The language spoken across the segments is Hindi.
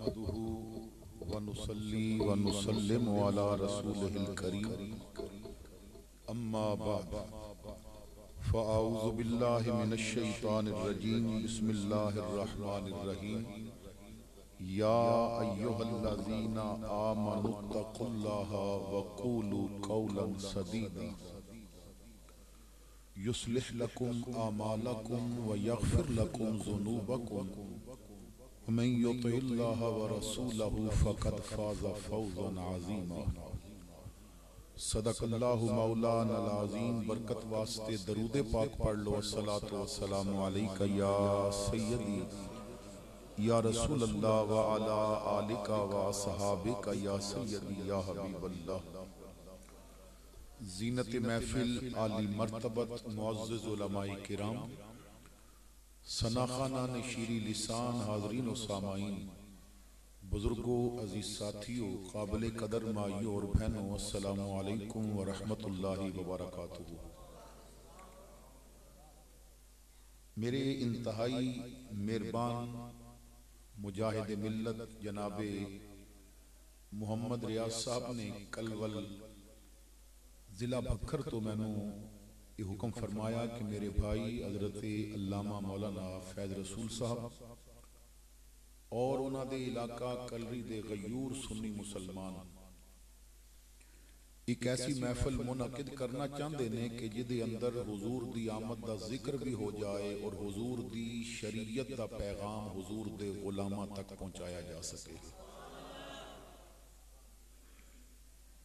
नहमदुहु व नुसल्ली व नुसल्लिमु अला रसूलिहिल करीम अम्मा बाद फ़अऊज़ु बिल्लाहि मिनश शैतानिर रजीम बिस्मिल्लाहिर रहमानिर रहीम या अय्युहल्लज़ीना आमनुत्तक़ुल्लाहा व क़ूलू क़ौलन सदीदा युस्लिह लकुम आमालकुम व यग़फ़िर लकुम ज़ुनूबकुम वमन युतिइल्लाह व रसूलहु फ़क़द फ़ाज़ फ़ौज़न अज़ीमा। सदक़ल्लाहु मौलानल अज़ीम। बरकत वास्ते दरूद पाक पढ़ लो। अस्सलातु वस्सलामु अलैका या सय्यदी या रसूल अल्लाह व अला आलिका व असहाबिका या सय्यदी या हबीबल्लाह। ज़ीनत महफिल आली मर्तबत मुअज़्ज़िज़ उलमाए किराम, सनाखानान शीरी लिसान, हाज़रीन व सामाईन, बुजुर्गों, अजीज साथियों, काबिल कदर माइयों और बहनों, अस्सलामु अलैकुम व रहमतुल्लाहि व बरकातुहू। मेरे इंतहाई मेहरबान मुजाहिद मिल्लत जनाबे मोहम्मद रियाज साहब ने कलवल जिला भक्खर तो मैनू ये हुक्म फरमाया कि मेरे भाई हजरत अल्लामा मौलाना फैज रसूल साहब और उन्होंने इलाका कलरी दे गयूर सुन्नी मुसलमान एक ऐसी महफिल मुनकिद करना चाहते ने कि जिदे अंदर हुजूर दी आमद दा जिक्र भी हो जाए और हुजूर दी शरीयत दा पैगाम हुजूर दे गुलामा तक पहुंचाया जा सके।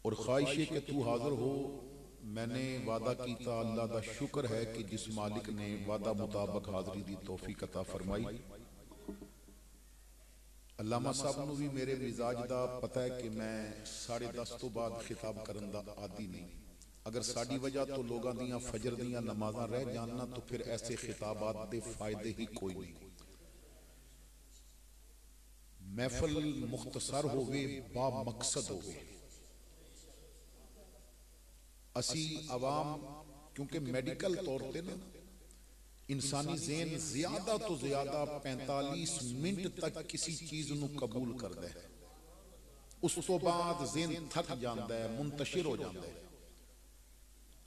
और ख्वाहिश है कि तू हाजिर हो। मैंने वादा किया, अल्लाह दा शुक्र है कि जिस मालिक ने वादा मुताबिक हाजिरी दी तौफीक अता फरमाई। अल्लामा साहब नू भी मेरे मिजाज दा पता है कि मैं 10:30 तो बाद खिताब करन दा आदी नहीं। अगर साडी वजह तो लोगां दियां फजर दियां नमाज़ां रह जानना तो फिर ऐसे खिताबात दे फायदे ही कोई नहीं। महफिल मुख्तसर होवे, बा मकसद होवे। असी अवाम क्योंकि मेडिकल तौर पे ना इंसानी ज़हन ज्यादा तो ज्यादा 45 मिनट तक किसी चीज नू कबूल करता है, उस तो बाद ज़हन थक जाता है, मुंतशिर हो जाता है।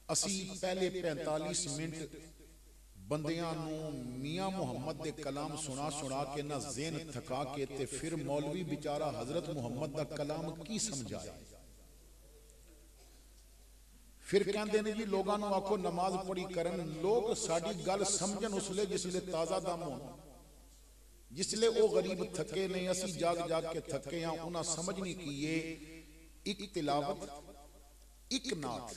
असी पहले 45 मिनट बंदियां नू मियां मुहम्मद दे कलाम सुना सुना के ना ज़हन थका के ते फिर मौलवी बेचारा हजरत मुहम्मद दा कलाम की समझाए। फिर कहते ने जी लोगों को आखो नमाज पढ़ी करन। लोग साड़ी गल समझन उसले जिसले ताजा दम हो, जिसले वो गरीब थके ने, असी जाग जाग के थके हाँ। उन्हें समझ नहीं की ये एक तिलावत, एक नात,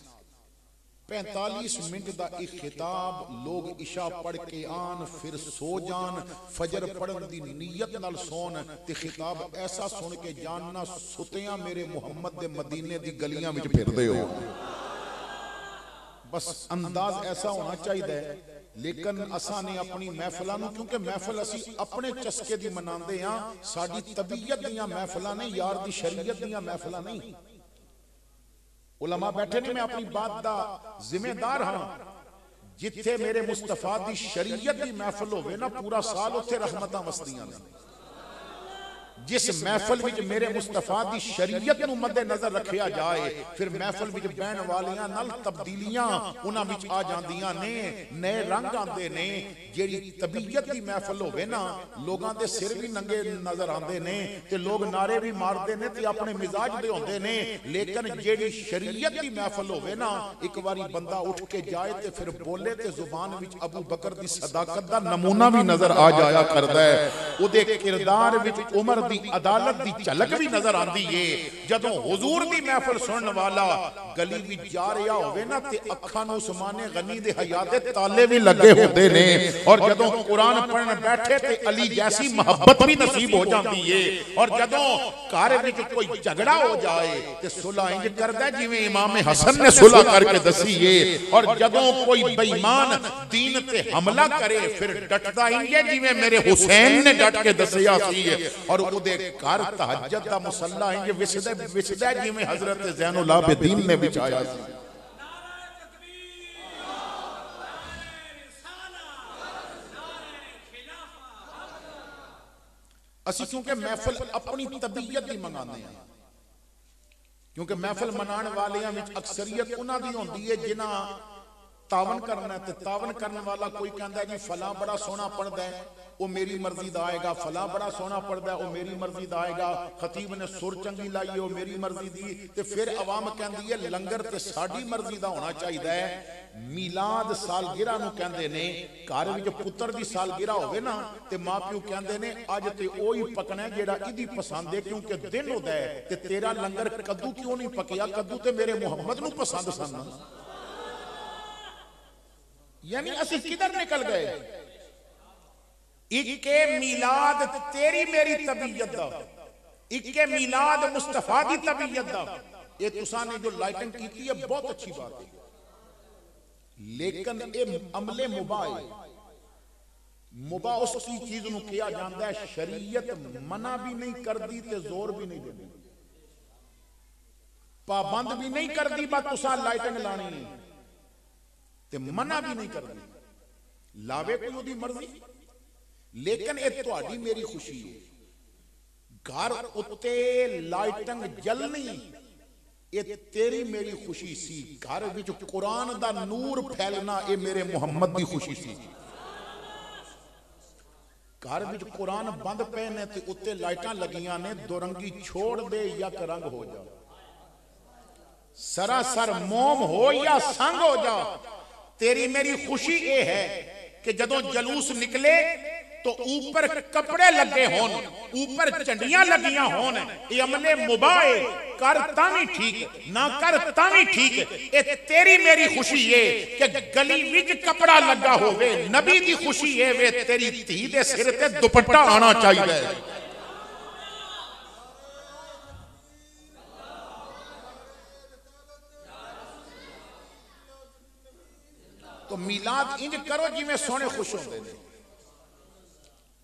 45 मिनट का एक खिताब। लोग इशा पढ़ के आन, फिर सो जान, फजर पढ़न की नीयत नाल सोन ते खिताब ऐसा सुन के जानना सुतियां मेरे मुहम्मद दे मदीने दी गलियां विच फिरदे हो। बस अंदाज ऐसा होना चाहिए। लेकिन असा ने अपनी महफिलों नूं, क्योंकि महफिल असी अपने चस्के दी मनांदे हां, साडी तबीयत दीयां महफिलां ने, यार दी शरीयत दीयां महफिलां नहीं। उलमा बैठे ने, मैं अपनी बात दा जिम्मेदार हां। जिथे मेरे मुस्तफा दी शरीयत दी महफिल होवे ना, पूरा साल उत्थे रहमतां वसदियां ने। जिस महफिल विच मेरे मुस्तफा दी शरीयत नूं मद्दे नजर रखिया जाए, फिर महफिल विच बहन वालियां नाल तब्दीलियां उन्हां विच आ जांदियां ने, नए रंग आंदे ने। जेड़ी तबीयत दी महफिल होवे ना, लोगां दे सिर भी नंगे नजर आंदे ने ते लोग नारे भी मारदे ने ते अपने मिजाज दे होंदे ने। लेकिन जेड़ी शरीयत दी महफिल होवे ना, एक बारी बंदा उठ के जाए ते फिर बोले ते जुबान विच अबू बकर दी सदाकत दा नमूना भी नजर आ जाया करदा है। उहदे किरदार विच उमर अदालत दी झलक भी नजर आती है। जदों हुजूर दी महफिल सुनने वाला गली विच जा रहा होवे ना, ते अखां नूं उस्माने गनी दे हया दे ताले भी लगे होंदे ने। और जदों कुरान पढ़न बैठे ते अली जैसी मोहब्बत भी नसीब हो जाती है। और जदों घर विच कोई झगड़ा हो जाए ते सुलह इंज करदा जिवें इमाम हसन ने सुलह करके दसी है। और जदों कोई बेईमान दीन ते हमला करे, फिर डटदा इंज जिवें मेरे हुसैन ने डट के दसिया सी। और उहदे घर तहज्जुद दा मुसल्ला इंज विछदा जिवें हजरत ज़ैनुल आबिदीन ने बिछाया सी। असी क्योंकि महफिल अपनी तबीयत की मंगाने हैं, क्योंकि महफिल मनाने वाले अक्सरियत उन्होंने होती है जिन्हें तावन करना है। तावन करने वाला कोई कहता जी फला बड़ा सोहना पढ़ता है वो मेरी मर्जी का आएगा, फला बड़ा सोहना पढ़ता है वो मेरी मर्जी का आएगा, खतीब ने सुर चंगी लाई वो मेरी मर्जी की, तो फिर अवाम कहती है लंगर तो साड़ी मर्जी का होना चाहिए। मीलाद सालगिरह नूं कहंदे ने, घर विच पुत्र की सालगिरह होवे ना ते मां प्यो कहंदे ने अज ते ओही पकना जेड़ा इदी पसंद है, क्योंकि दिन होता है ते तेरा लंगर कद्दू क्यों नहीं पकिया, कद्दू ते मेरे मुहम्मद नूं पसंद सन। यानी असी किधर निकल गए? इक्के मीलाद तेरी मेरी तबीयत दा, इक्के मीलाद मुस्तफा दी तबीयत दा, ये तुसां ने जो लाइटिंग की है बहुत अच्छी बात है, लेकिन ये अमले मुबाह है। मुबाह उसकी चीज नूं किया जाता है, शरीयत मना भी नहीं करती ते जोर भी नहीं देती, पाबंद भी नहीं करती बस तुसां लाइटिंग लानी है, ते मना भी नहीं करती, लावे कोई उहदी मर्जी, लेकिन ये तुहाडी मेरी खुशी है। घर उत्ते लाइटिंग जलनी ये तेरी मेरी खुशी सी, घर विच कुरान दा नूर फैलना ये मेरे मुहम्मद दी खुशी सी। घर विच कुरान बंद पे ने ते उत्ते लाइटां लगियां ने, दो रंगी छोड़ दे यक रंग हो जा, सरासर मोम हो या संग हो जा। तेरी मेरी खुशी ये है कि जदों जलूस निकले तो ऊपर कपड़े लगे होन, ऊपर झंडियां लगियां होन, ये अमले मुबाह कर तावी ठीक ना कर तावी ठीक। ये तेरी मेरी खुशी है कि गली विच कपड़ा लगा होवे, नबी दी खुशी है वे तेरी धी दे सिर ते दुपट्टा आना चाहिए। तो मीलाद इंज करो जिवें सोने खुश होंदे ने।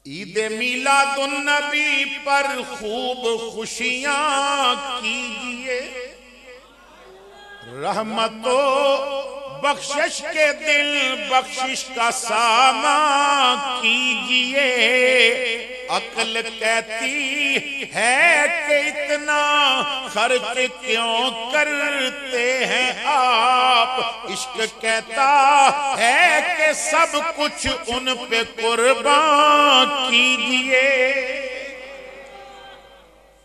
ईद मीलादुन नबी पर खूब खुशियां कीजिए, रहमतो बख्शिश के दिल बख्शिश का सामा कीजिए। अक्ल कहती है कि इतना खर्च क्यों करते हैं आप, इश्क कहता है कि सब कुछ उन पे कुर्बान कीजिए।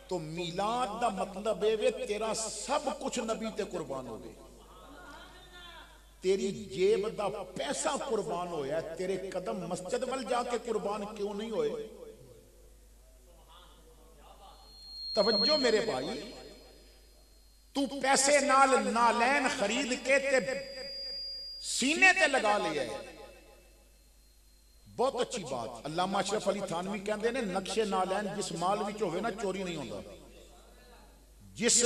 तो मीलाद का मतलब है वे तेरा सब कुछ नबी ते कुर्बान हो गए, तेरी जेब का पैसा कुर्बान होया, तेरे कदम मस्जिद वाल जाके कुर्बान क्यों नहीं होए? तवज्जो मेरे भाई, तू पैसे नाल नालैन खरीद के ते सीने ते लगा लिया, बहुत अच्छी बात। अल्लामा अशरफ अली थानवी कहते हैं नक्शे नालैन जिस माल विच होवे ना चोरी नहीं होता, जिस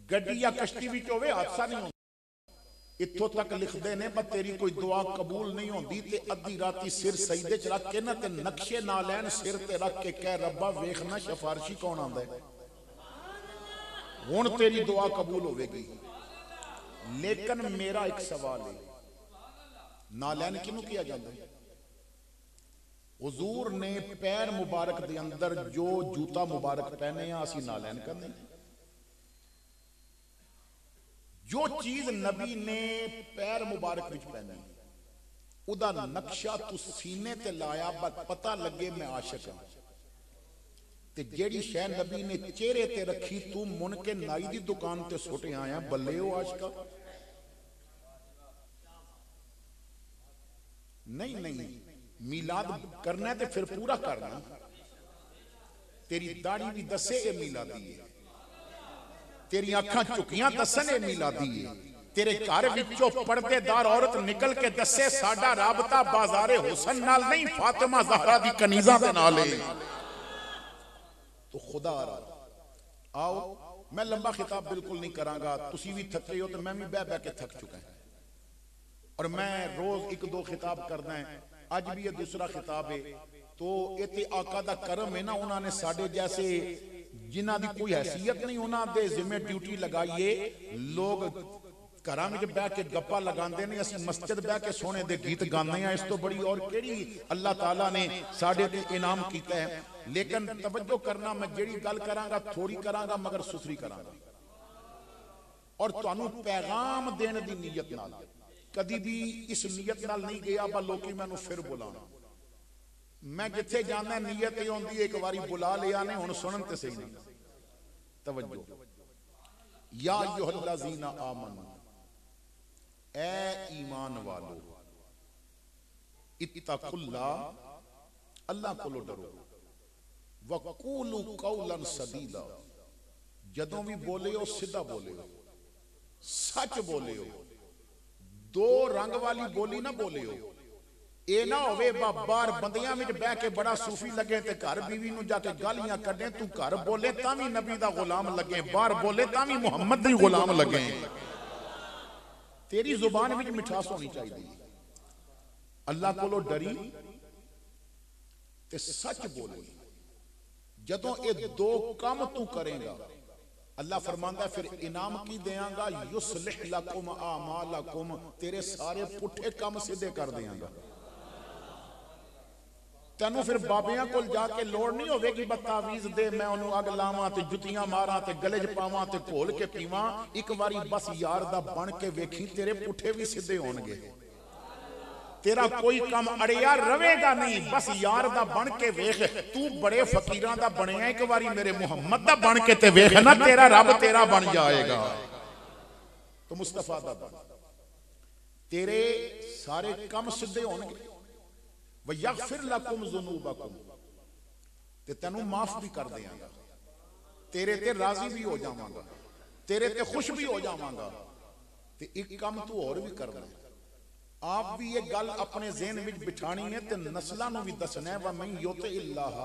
गड्डी या कश्ती विच होवे हादसा नहीं होता। इत्थों तक लिखते ने पर तेरी कोई दुआ कबूल नहीं होती ते अद्धी राती सिर सईदे च रख के ना ते नक्शे नालैन सिर ते रख के कह रब्बा वेखना सिफारिशी कौन आंदा है, हुण तेरी दुआ कबूल होवेगी। लेकिन मेरा एक सवाल है, नालैन किनू किया जाता है? हुजूर ने पैर मुबारक दे अंदर जो जूता मुबारक पहने असीं नालैन करने, जो चीज नबी ने पैर मुबारक विच पहनी उदा नक्शा तू सीने ते लाया पता लगे मैं आशिक हां, ते जेड़ी शै नबी ने चेहरे ते रखी तू मुन के नाई दी दुकान ते सुट आया, बल्ले ओ आशिका। नहीं नहीं, मीलाद करना है तो फिर पूरा करना। तेरी दाढ़ी भी दसे ये मीलादी है, तेरी अखां झुकियां दसन ये मीलादी है, तेरे घर विचों पर्देदार औरत निकल के दसे साडा राबता बाजारे हुसन नाल नहीं फातिमा ज़हरा दी कनीज़ा दे नाल है। तो खुदा आओ, मैं लंबा खिताब बिल्कुल नहीं करांगा, तुसी भी थके हो तो मैं भी बह बह के थक चुका है, और मैं रोज एक दो खिताब करना है, अज भी ये दूसरा खिताब है। तो ये आका दा करम है ना, उन्होंने साडे जैसे जिन्हां दी कोई हैसियत नहीं उन्हां दे जिम्मे ड्यूटी लगाइए। लोग घरां विच बह के गप्पा लगांदे ने, असीं मस्जिद बह के सोने दे गीत गांदे हैं। इस तो बड़ी और केड़ी अल्लाह ताला ने साडे ते इनाम कीता है। लेकिन तवज्जो करना, मैं जेड़ी गल करांगा थोड़ी करांगा मगर सुथरी करांगा और तुहानू पैगाम देने दी नीयत नाल, कदी भी इस नीयत नाल नहीं गया बा लोकी मैनू फिर बुलाना। मैं जिथे जाना नीयत ये होंदी एक बारी बुला लिया ने, हुण सुनन ते सही नहीं। तवज्जो, या अय्युहल्लज़ीना आमनू, ए ईमान वालो, इत्तकुल्लाह, अल्लाह कोलो डरो, वक़ूलू कौलन सदीदा, जदों भी बोले हो सीधा बोले हो, सच बोले हो, दो रंग वाली बोली ना बोले हो। ये ना होवे बाहर बंदियां विच बह के बड़ा सूफी लगे ते घर बीवी नूं जाके गालियां कढे, तू घर बोले तां भी नबी दा गुलाम लगे, बाहर बोले तां भी मुहम्मद दा गुलाम लगे। तेरी जुबान विच मिठास होनी चाहिए। अल्लाह कोलो डरी ते सच बोली। जदों ये दो काम तू करेगा, अल्लाह फरमांदा फिर इनाम की देंगा, युस्लिह लकुम आमालकुम, तेरे सारे पुठे काम सीधे कर देंगा। तेनू फिर बाबियां कोल जाके लोड़ नहीं होगी बतावीज दे, मैं उन्होंने अग लावां ते जुतियां मारां ते गले च पावां ते घोल के पीवां। एक बारी बस यार दा बन के वेखी, तेरे पुठे भी सीधे होणगे। तेरा कोई काम अड़िया रवेगा नहीं, बस यार दा बन के वेख। तू बड़े फकीरां दा बनिया, एक बारी मेरे मुहम्मद दा बन के ते वेख ना, तेरा रब तेरा बन जाएगा। तो मुस्तफा दा बन, तेरे सारे काम सीधे होणगे। वयगफिर लकुम ज़ुनूबकुम, ते तैनू माफ भी कर देंगा, तेरे ते राजी भी हो जावांगा, तेरे ते खुश भी हो जावांगा। ते एक काम तू और भी करना है, आप भी ये गल अपने ज़हन में बिठानी है ते नस्लां नूं भी दसना है। वमन युतिइल्लाह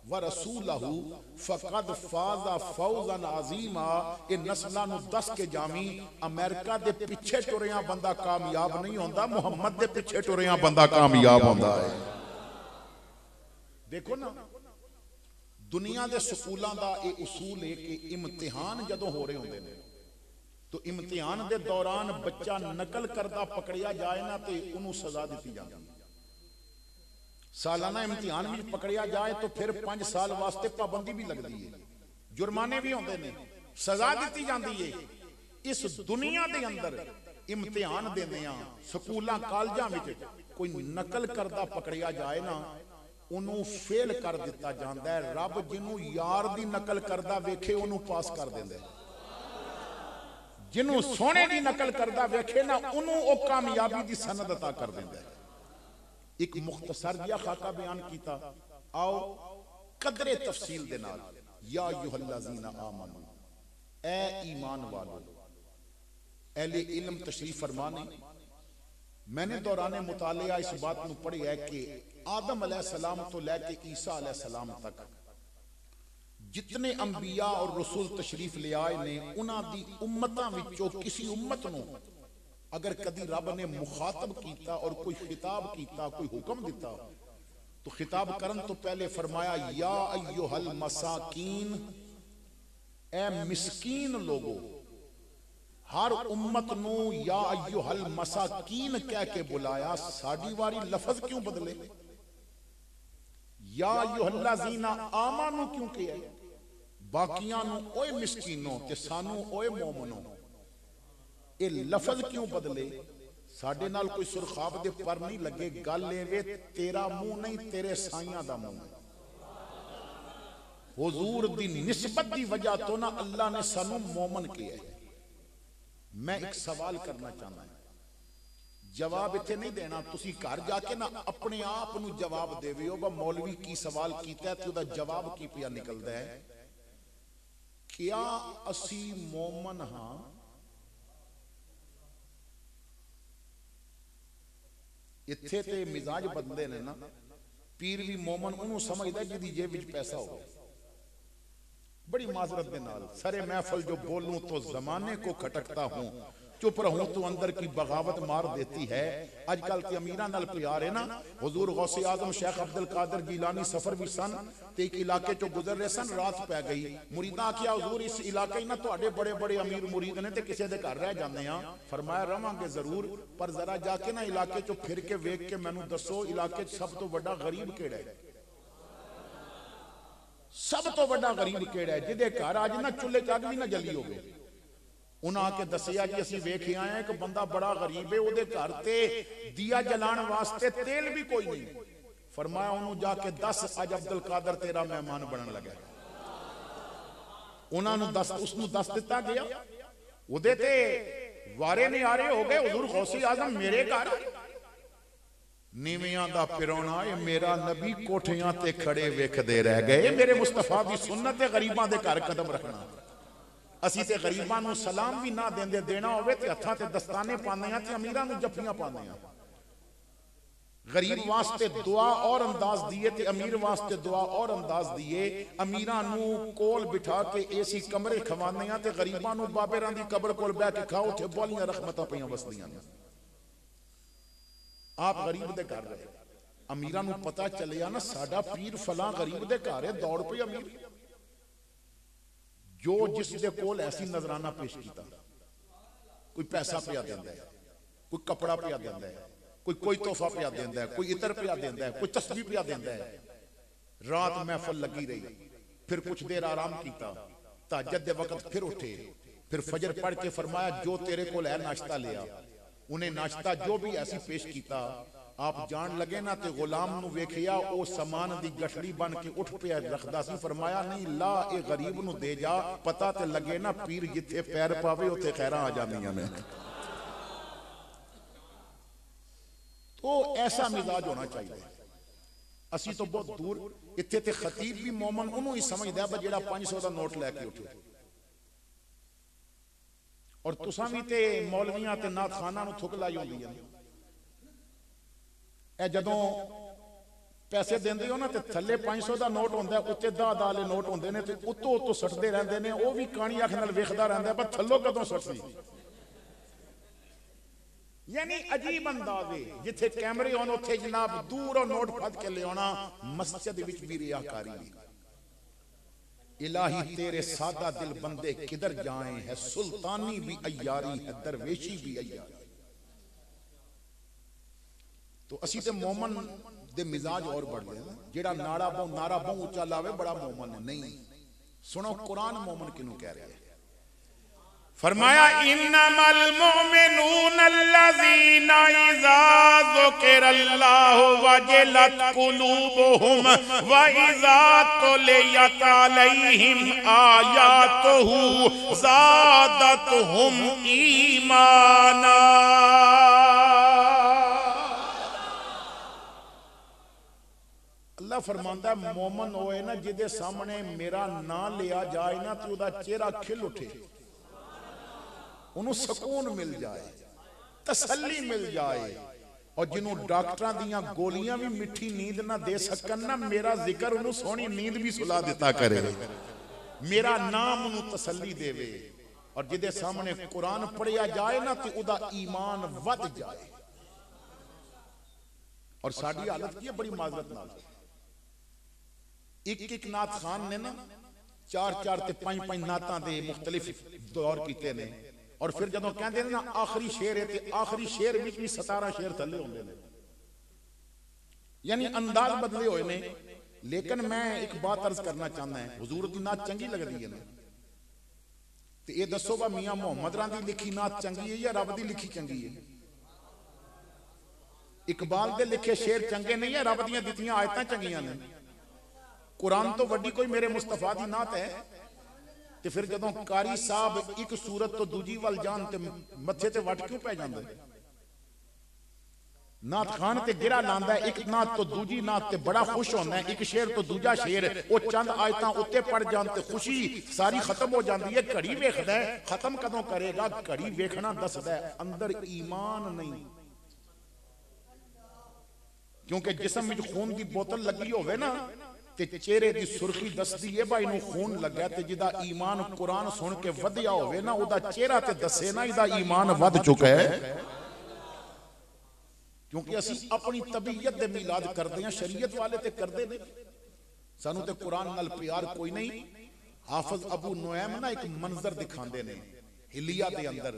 व रसूलहू फकद फाज़ा फौज़न अज़ीमा। ये नस्लां नूं दस के जामी, अमेरिका दे पिछे टुरिया बंदा कामयाब नहीं होंदा, मुहम्मद दे पिछे टुरिया बंदा कामयाब होंदा है। देखो ना, दुनिया दे स्कूलों का ये उसूल है कि इम्तिहान जदों हो रहे होंदे ने, तो इम्तिहान के दौरान बच्चा नकल करता पकड़िया जाए ना, तो उन्होंने सजा दी जाती है। सालाना इम्तिहान में पकड़िया जाए तो फिर 5 साल वास्ते पाबंदी भी लगती है, जुर्माने भी होंगे ने, सजा दी जाती है। इस दुनिया के अंदर इम्तिहान देने स्कूलों कॉलेजों में कोई नकल करता पकड़िया जाए ना, उन्होंने फेल कर दिता जाता है। रब जिन्हों यार की नकल करता वेखे उन्होंने पास कर देंदा है, जिन्हों सोने की नकल करता वेखे ना उन्होंने कामयाबी की सनद अता कर देंदा है। एक मुख्तसर जिहा खाका बयान किया, आओ कदरे तफसील दे नाल। या अय्युहल्लज़ीना आमनू, ए ईमान वालो, अहले इल्म तशरीफ फरमाने। मैंने दौराने मुतालिया इस बात को पढ़ी है कि आदम अलैहिस्सलाम तो लैके ईसा अलैहिस्सलाम तक जितने अंबिया और रसूल तशरीफ ले आए ने, उन्हां दी उम्मतां विचों किसी उम्मत नूं अगर कदी रब ने मुखातब किया और कोई खिताब किया, कोई हुक्म दिता, तो खिताब करन तो पहले फरमाया या अय्युहल मसाकीन, ए मिस्कीन लोगो। हर उम्मत नू या अय्युहल मसाकीन कह के बुलाया, साडी वारी लफज क्यों बदले? या अय्युहल्लज़ीना आमनू क्यों किया? बाकियां नू ओए मिस्कीनों ते सानू ओए मोमनो, ये लफज क्यों बदले? साडे नाल कोई सुरखाब दे पर नहीं लगे, गल एवे तेरा मुंह नहीं तेरे साइयां दा मुंह। हुजूर दी निस्बत दी वजह तो ना अल्लाह ने सानू मोमन किया है। मैं एक सवाल करना चाहना है, जवाब इत्थे नहीं देना, तुसी घर जाके ना अपने आप नू जवाब देवे हो, मौलवी की सवाल कीता है ते ओदा जवाब की पिया निकलदा है। क्या असी मोमन हां? इत्थे ते मिजाज बदले ने ना, पीर भी मोमन उन्होंने समझदा जिहदी जेब विच पैसा हो। बड़ी माजरत के नाल सरे महफल जो बोलूं तो जमाने को खटकता हूं, चुप रहूं तो अंदर की बगावत मार देती है। आजकल के अमीरां नाल प्यार है ना। हुजूर गौसे आजम शेख अब्दुल कादिर गिलानी सफर भी सन ते एक इलाके चो गुजर रहे सन, रात पै गई। मुरीदां आखिया हुजूर इस इलाके ना तुहाडे बड़े बड़े अमीर मुरीद ने ते किसी दे घर रह जांदे आ। फरमाया रवांगे जरूर, पर जरा जाके ना इलाके चो फिर के वेख के मैनू दसो इलाके सब तो बड़ा गरीब केड़ा है? सब तो बड़ा गरीब केड़ा है जिहदे घर अज ना चुल्हे च अग भी ना जली होवे। उन्हें आके दसिया जी असीं वेख आए एक बंदा बड़ा गरीब है, उहदे घर ते दिया जलाण वास्ते तेल भी कोई नहीं। फरमाया उन्होंने जाके दस अज अब्दुल कादर तेरा मेहमान बनन लगा। उन्होंने दस दिता गया, उहदे ते वारे नियारे हो गए। हुजूर गौसे आजम मेरे घर नीवियां दा पिरौना ये मेरा नबी कोठियां ते खड़े वेखदे रह गए। मेरे मुस्तफा दी सुन्नत है गरीबां दे घर कदम रखना। असीं ते गरीबां नूं सलाम भी ना देंदे, देना होवे ते हत्थां ते दस्ताने पाने आ ते अमीरां नूं जफ्फियां पाने आ। गरीब वास्ते दुआ और अंदाज दिए ते अमीर वास्ते दुआ और अंदाज दिए। अमीरां नूं कोल बिठा के एसी कमरे खवाने आ ते गरीबां नूं बाबेरां दी कब्र कोल बैठ के खाओ, उत्थे बोलियां रहमतां पईयां वसदियां ने। आप गरीब दे घर रहे, अमीरां नूं पता चलिया ना साडा पीर फलां गरीब दे घर है, दौड़ पई अमीर जो जिस दे कोल ऐसी नजराना पेश किया। कोई पैसा पिया देंदा है, कोई कपड़ा पिया देंदा है, कोई तोहफा पिया देंदा है, कोई इतर पिया देंदा है, कोई तस्बीह पिया देंदा है। रात महफिल लगी रही, फिर कुछ देर आराम किया, तहज्जुद दे वक्त फिर उठे, फिर फजर पढ़ के फरमाया जो तेरे कोल है नाश्ता लिया। उन्हें नाश्ता जो भी ऐसी पेश किया, आप जान लगे ना ते गुलाम नूं वेखिया ओ समान दी गठड़ी बन के उठ पे रखदा सी। फरमाया नहीं ला ए गरीब नूं दे जा, पता ते लगे ना पीर जिथे पैर पावे उत्थे खैरां आ जांदियां ने। तो ऐसा मिजाज होना चाहिए। असी तो बहुत दूर, इत्थे ते खतीब भी मोमन उन्होंने ही समझदा है जेड़ा 500 का नोट लैके उठे। और तुसां भी ते मौलवियां ते नात खाना नूं थुक लाई होंदी है। ए जदों पैसे देंदे हो ना ते थल्ले 500 का नोट होंदा है, उत्ते 10 वाले नोट होंदे ने ते उत्तों सटदे रहंदे ने। वो भी कानी अख नाल वेखदा रहंदा है पर थल्लों कदों सटदी। यानी अजीब अंदाज है, जिथे कैमरे होन उत्थे जनाब दूरों नोट फद के ले आना। मस्जिद विच भी रियाकारी। इलाही तेरे सादा दिल बंदे किधर जाए, है सुल्तानी भी अय्यारी है दरवेशी भी अय्यारी। तो असी ते मोमन दे मिजाज और बढ़ गए। जेड़ा नारा बहु उच्चा लावे बड़ा मोमन है। नहीं सुनो कुरान मोमन किनू कह रहे हैं। फरमाया इन्नमल मुमिनून अल्लज़ीना इज़ा ज़ुकिरल्लाहु वजलत कुलूबुहुम व इज़ा तुलियत अलैहिम आयातुहु ज़ादतहुम ईमाना। अल्लाह फरमांदा मोमन होए ना जिदे सामने मेरा नाम लिया जाए ना तो उदा चेहरा खिल उठे, उन्होंने सुकून मिल जाए, तसल्ली मिल जाए। और जिन्होंने डॉक्टर दियां गोलियां भी मिठी नींद ना दे सकन ना, मेरा जिक्र उन्होंने सोहनी नींद भी सुला देता करे। मेरा नाम उन्होंने तसल्ली देवे। और जिदे सामने कुरान पढ़िया जाए ना तो उदा ईमान वध जाए। और साडी हालत की है बड़ी माजरत नाल, एक नात खान ने ना 4-4 ते 5-5 नातां दे मुख्तलिफ दौर कीते ने। और फिर जदों कहंदे ना आखिरी शेर है ते आखिरी शेर विच भी 17 शेर थल्ले होंदे ने। यानी अंदाज बदले हुए ने। लेकिन मैं एक बात अर्ज करना चाहना है, हुजूर दी नात चंगी लगदी है ना ते ये दसो वा मियां मोहम्मद रां दी लिखी नात चंगी है या रब दी लिखी चंगी है? इकबाल दे लिखे शेर चंगे नहीं है, रब दियां दित्तियां आयतां चंगियां ने। कुरान तो वड्डी कोई मेरे मुस्तफा दी नात है। ते फिर जदों कारी साहब एक सूरत तो दूजी वल जान ते मत्थे ते वट क्यों पै जांदे? नात खान ते गिरा लांदा है, एक नात तो दूजी नात ते बड़ा खुश होंदा है, एक शेर तो दूजा शेर वो चंद आयतां उत्ते पड़ जान ते खुशी सारी खत्म हो जाती है। घड़ी वेखदा है खत्म कदों करेगा, घड़ी वेखना दसदा है अंदर ईमान नहीं। क्योंकि जिस्म विच खून की बोतल लगी होवे ना ते चेहरे की सुर्खी दसदी है भाई नूं खून लगा। ते जिदा ईमान कुरान सुन के वधिया होवे ना उदा चेहरा ते दसे ना इदा ईमान वध चुका है। क्योंकि असी अपनी तबीयत दे मिलाद करते हैं, शरीयत वाले ते करते नहीं। सानू ते कुरान नाल प्यार कोई नहीं। हाफिज अबू नुऐम ना एक मंजर दिखाते ने हिलिया दे अंदर,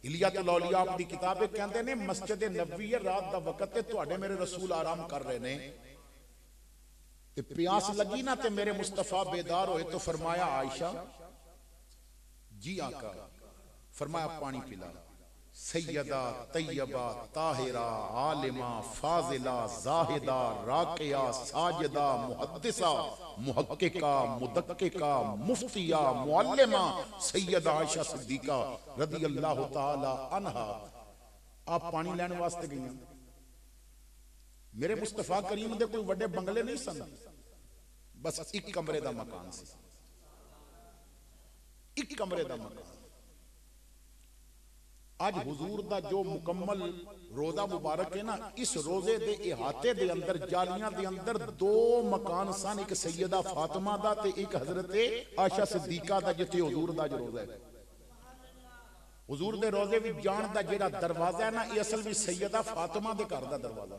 हिलियातुल औलिया अपनी किताब कहते ने मस्जिद नबवी रात दा वक्त ते तुहाडे मेरे रसूल आराम कर रहे ने ते प्यास लगी ना ते मेरे मुस्तफा बेदार होए तो फरमाया आयशा जी आका, फरमाया पानी पिला। सैयदा तैयबा ताहिरा आलिमा फाजिला जाहिदा राकिया साजिदा मुहद्दिसा मुहक्किका मुदक्किका मुफ्तिया मुअल्लिमा सैयदा आयशा सिद्दीका रदियल्लाहु ताला अन्हा आप पानी लैने वास्ते गई। मेरे मुस्तफा करीम दे कोई बड़े बंगले नहीं सन, बस एक कमरे दा मकान सी, एक कमरे दा मकान। आज हुजूर दा जो मुकम्मल रोजा मुबारक है ना, इस रोजे दे इहाते दे अंदर जालियां दे अंदर दो मकान सन, एक सैयदा फातिमा दा ते एक हजरत आयशा सिद्दीका दा, जिथे हुजूर दा जो रोजा है। हुजूर दे रोजे भी जान दा जेड़ा दरवाजा है ना, ये असल में सैयदा फातिमा दे घर दा दरवाजा।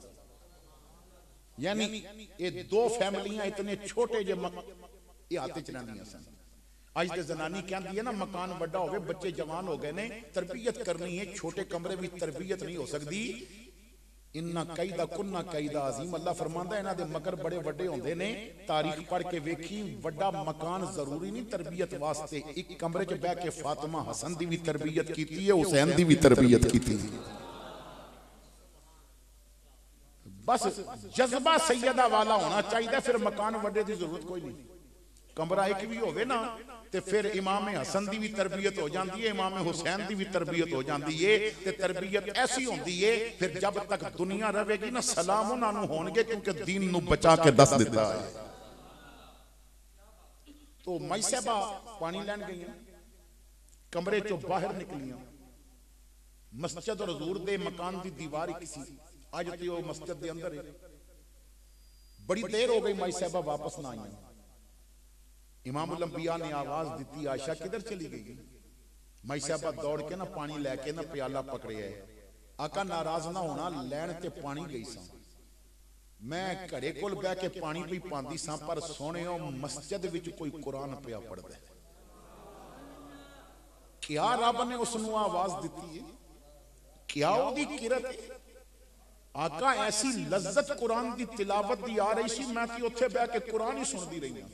यानी ये दो फैमिलियां इतने छोटे जे इहाते च रहिंदियां सन। अज तो जनानी कहती है ना, मकान बड़ा हो, बच्चे जवान हो गए ने, तरबियत करनी है, छोटे कमरे में तरबियत नहीं हो सकती। इन्ना कैदा कुन्ना कैदा अजीम, अल्लाह फरमांदा इन्हां दे मगर बड़े बड़े होंदे ने। तारीख पढ़ के वेखी, बड़ा मकान जरूरी नहीं तरबियत वास्ते। एक कमरे च बैठ के फातिमा हसन दी भी तरबियत कीती है, हुसैन दी भी तरबियत कीती है। बस जज्बा सैयदा वाला होना चाहिए, फिर मकान वड्डे की जरूरत कोई नहीं। कमरा एक भी होवे ना, ते फिर इमाम हसन दी भी तरबियत हो जाती है, इमाम हुसैन दी भी तरबियत हो जाती है। ते तरबियत ऐसी होती है, फिर जब तक दुनिया रहेगी ना, सलाम उन्होंने होणगे, क्योंकि दीन नू बचा के दस दिता है। तो माई साहबा पानी लैन गई, कमरे चो बाहर निकलियां। मस्जिद और हजूर दे मकान की दीवार एक सी, अज तो मस्जिद के अंदर है। बड़ी देर हो गई, माई साहबा वापस ना आई। इमामुल अंबिया ने आवाज दी, आयशा किधर चली गई? माई साहबा दौड़ के ना पानी लैके ना प्याला पकड़े है। आका नाराज ना होना, लैन ते पानी गई सा, मैं घड़े कोल बह के पानी पी पांदी सा, पर सोने मस्जिद विच कोई कुरान पिया पढ़दा। क्या रब ने उसनू आवाज दी है? क्या उहदी किरत है? आका ऐसी लज्जत कुरान की तिलावत की आ रही सी, मैं तो उत्थे बह के कुरान ही सुनती रही हूं।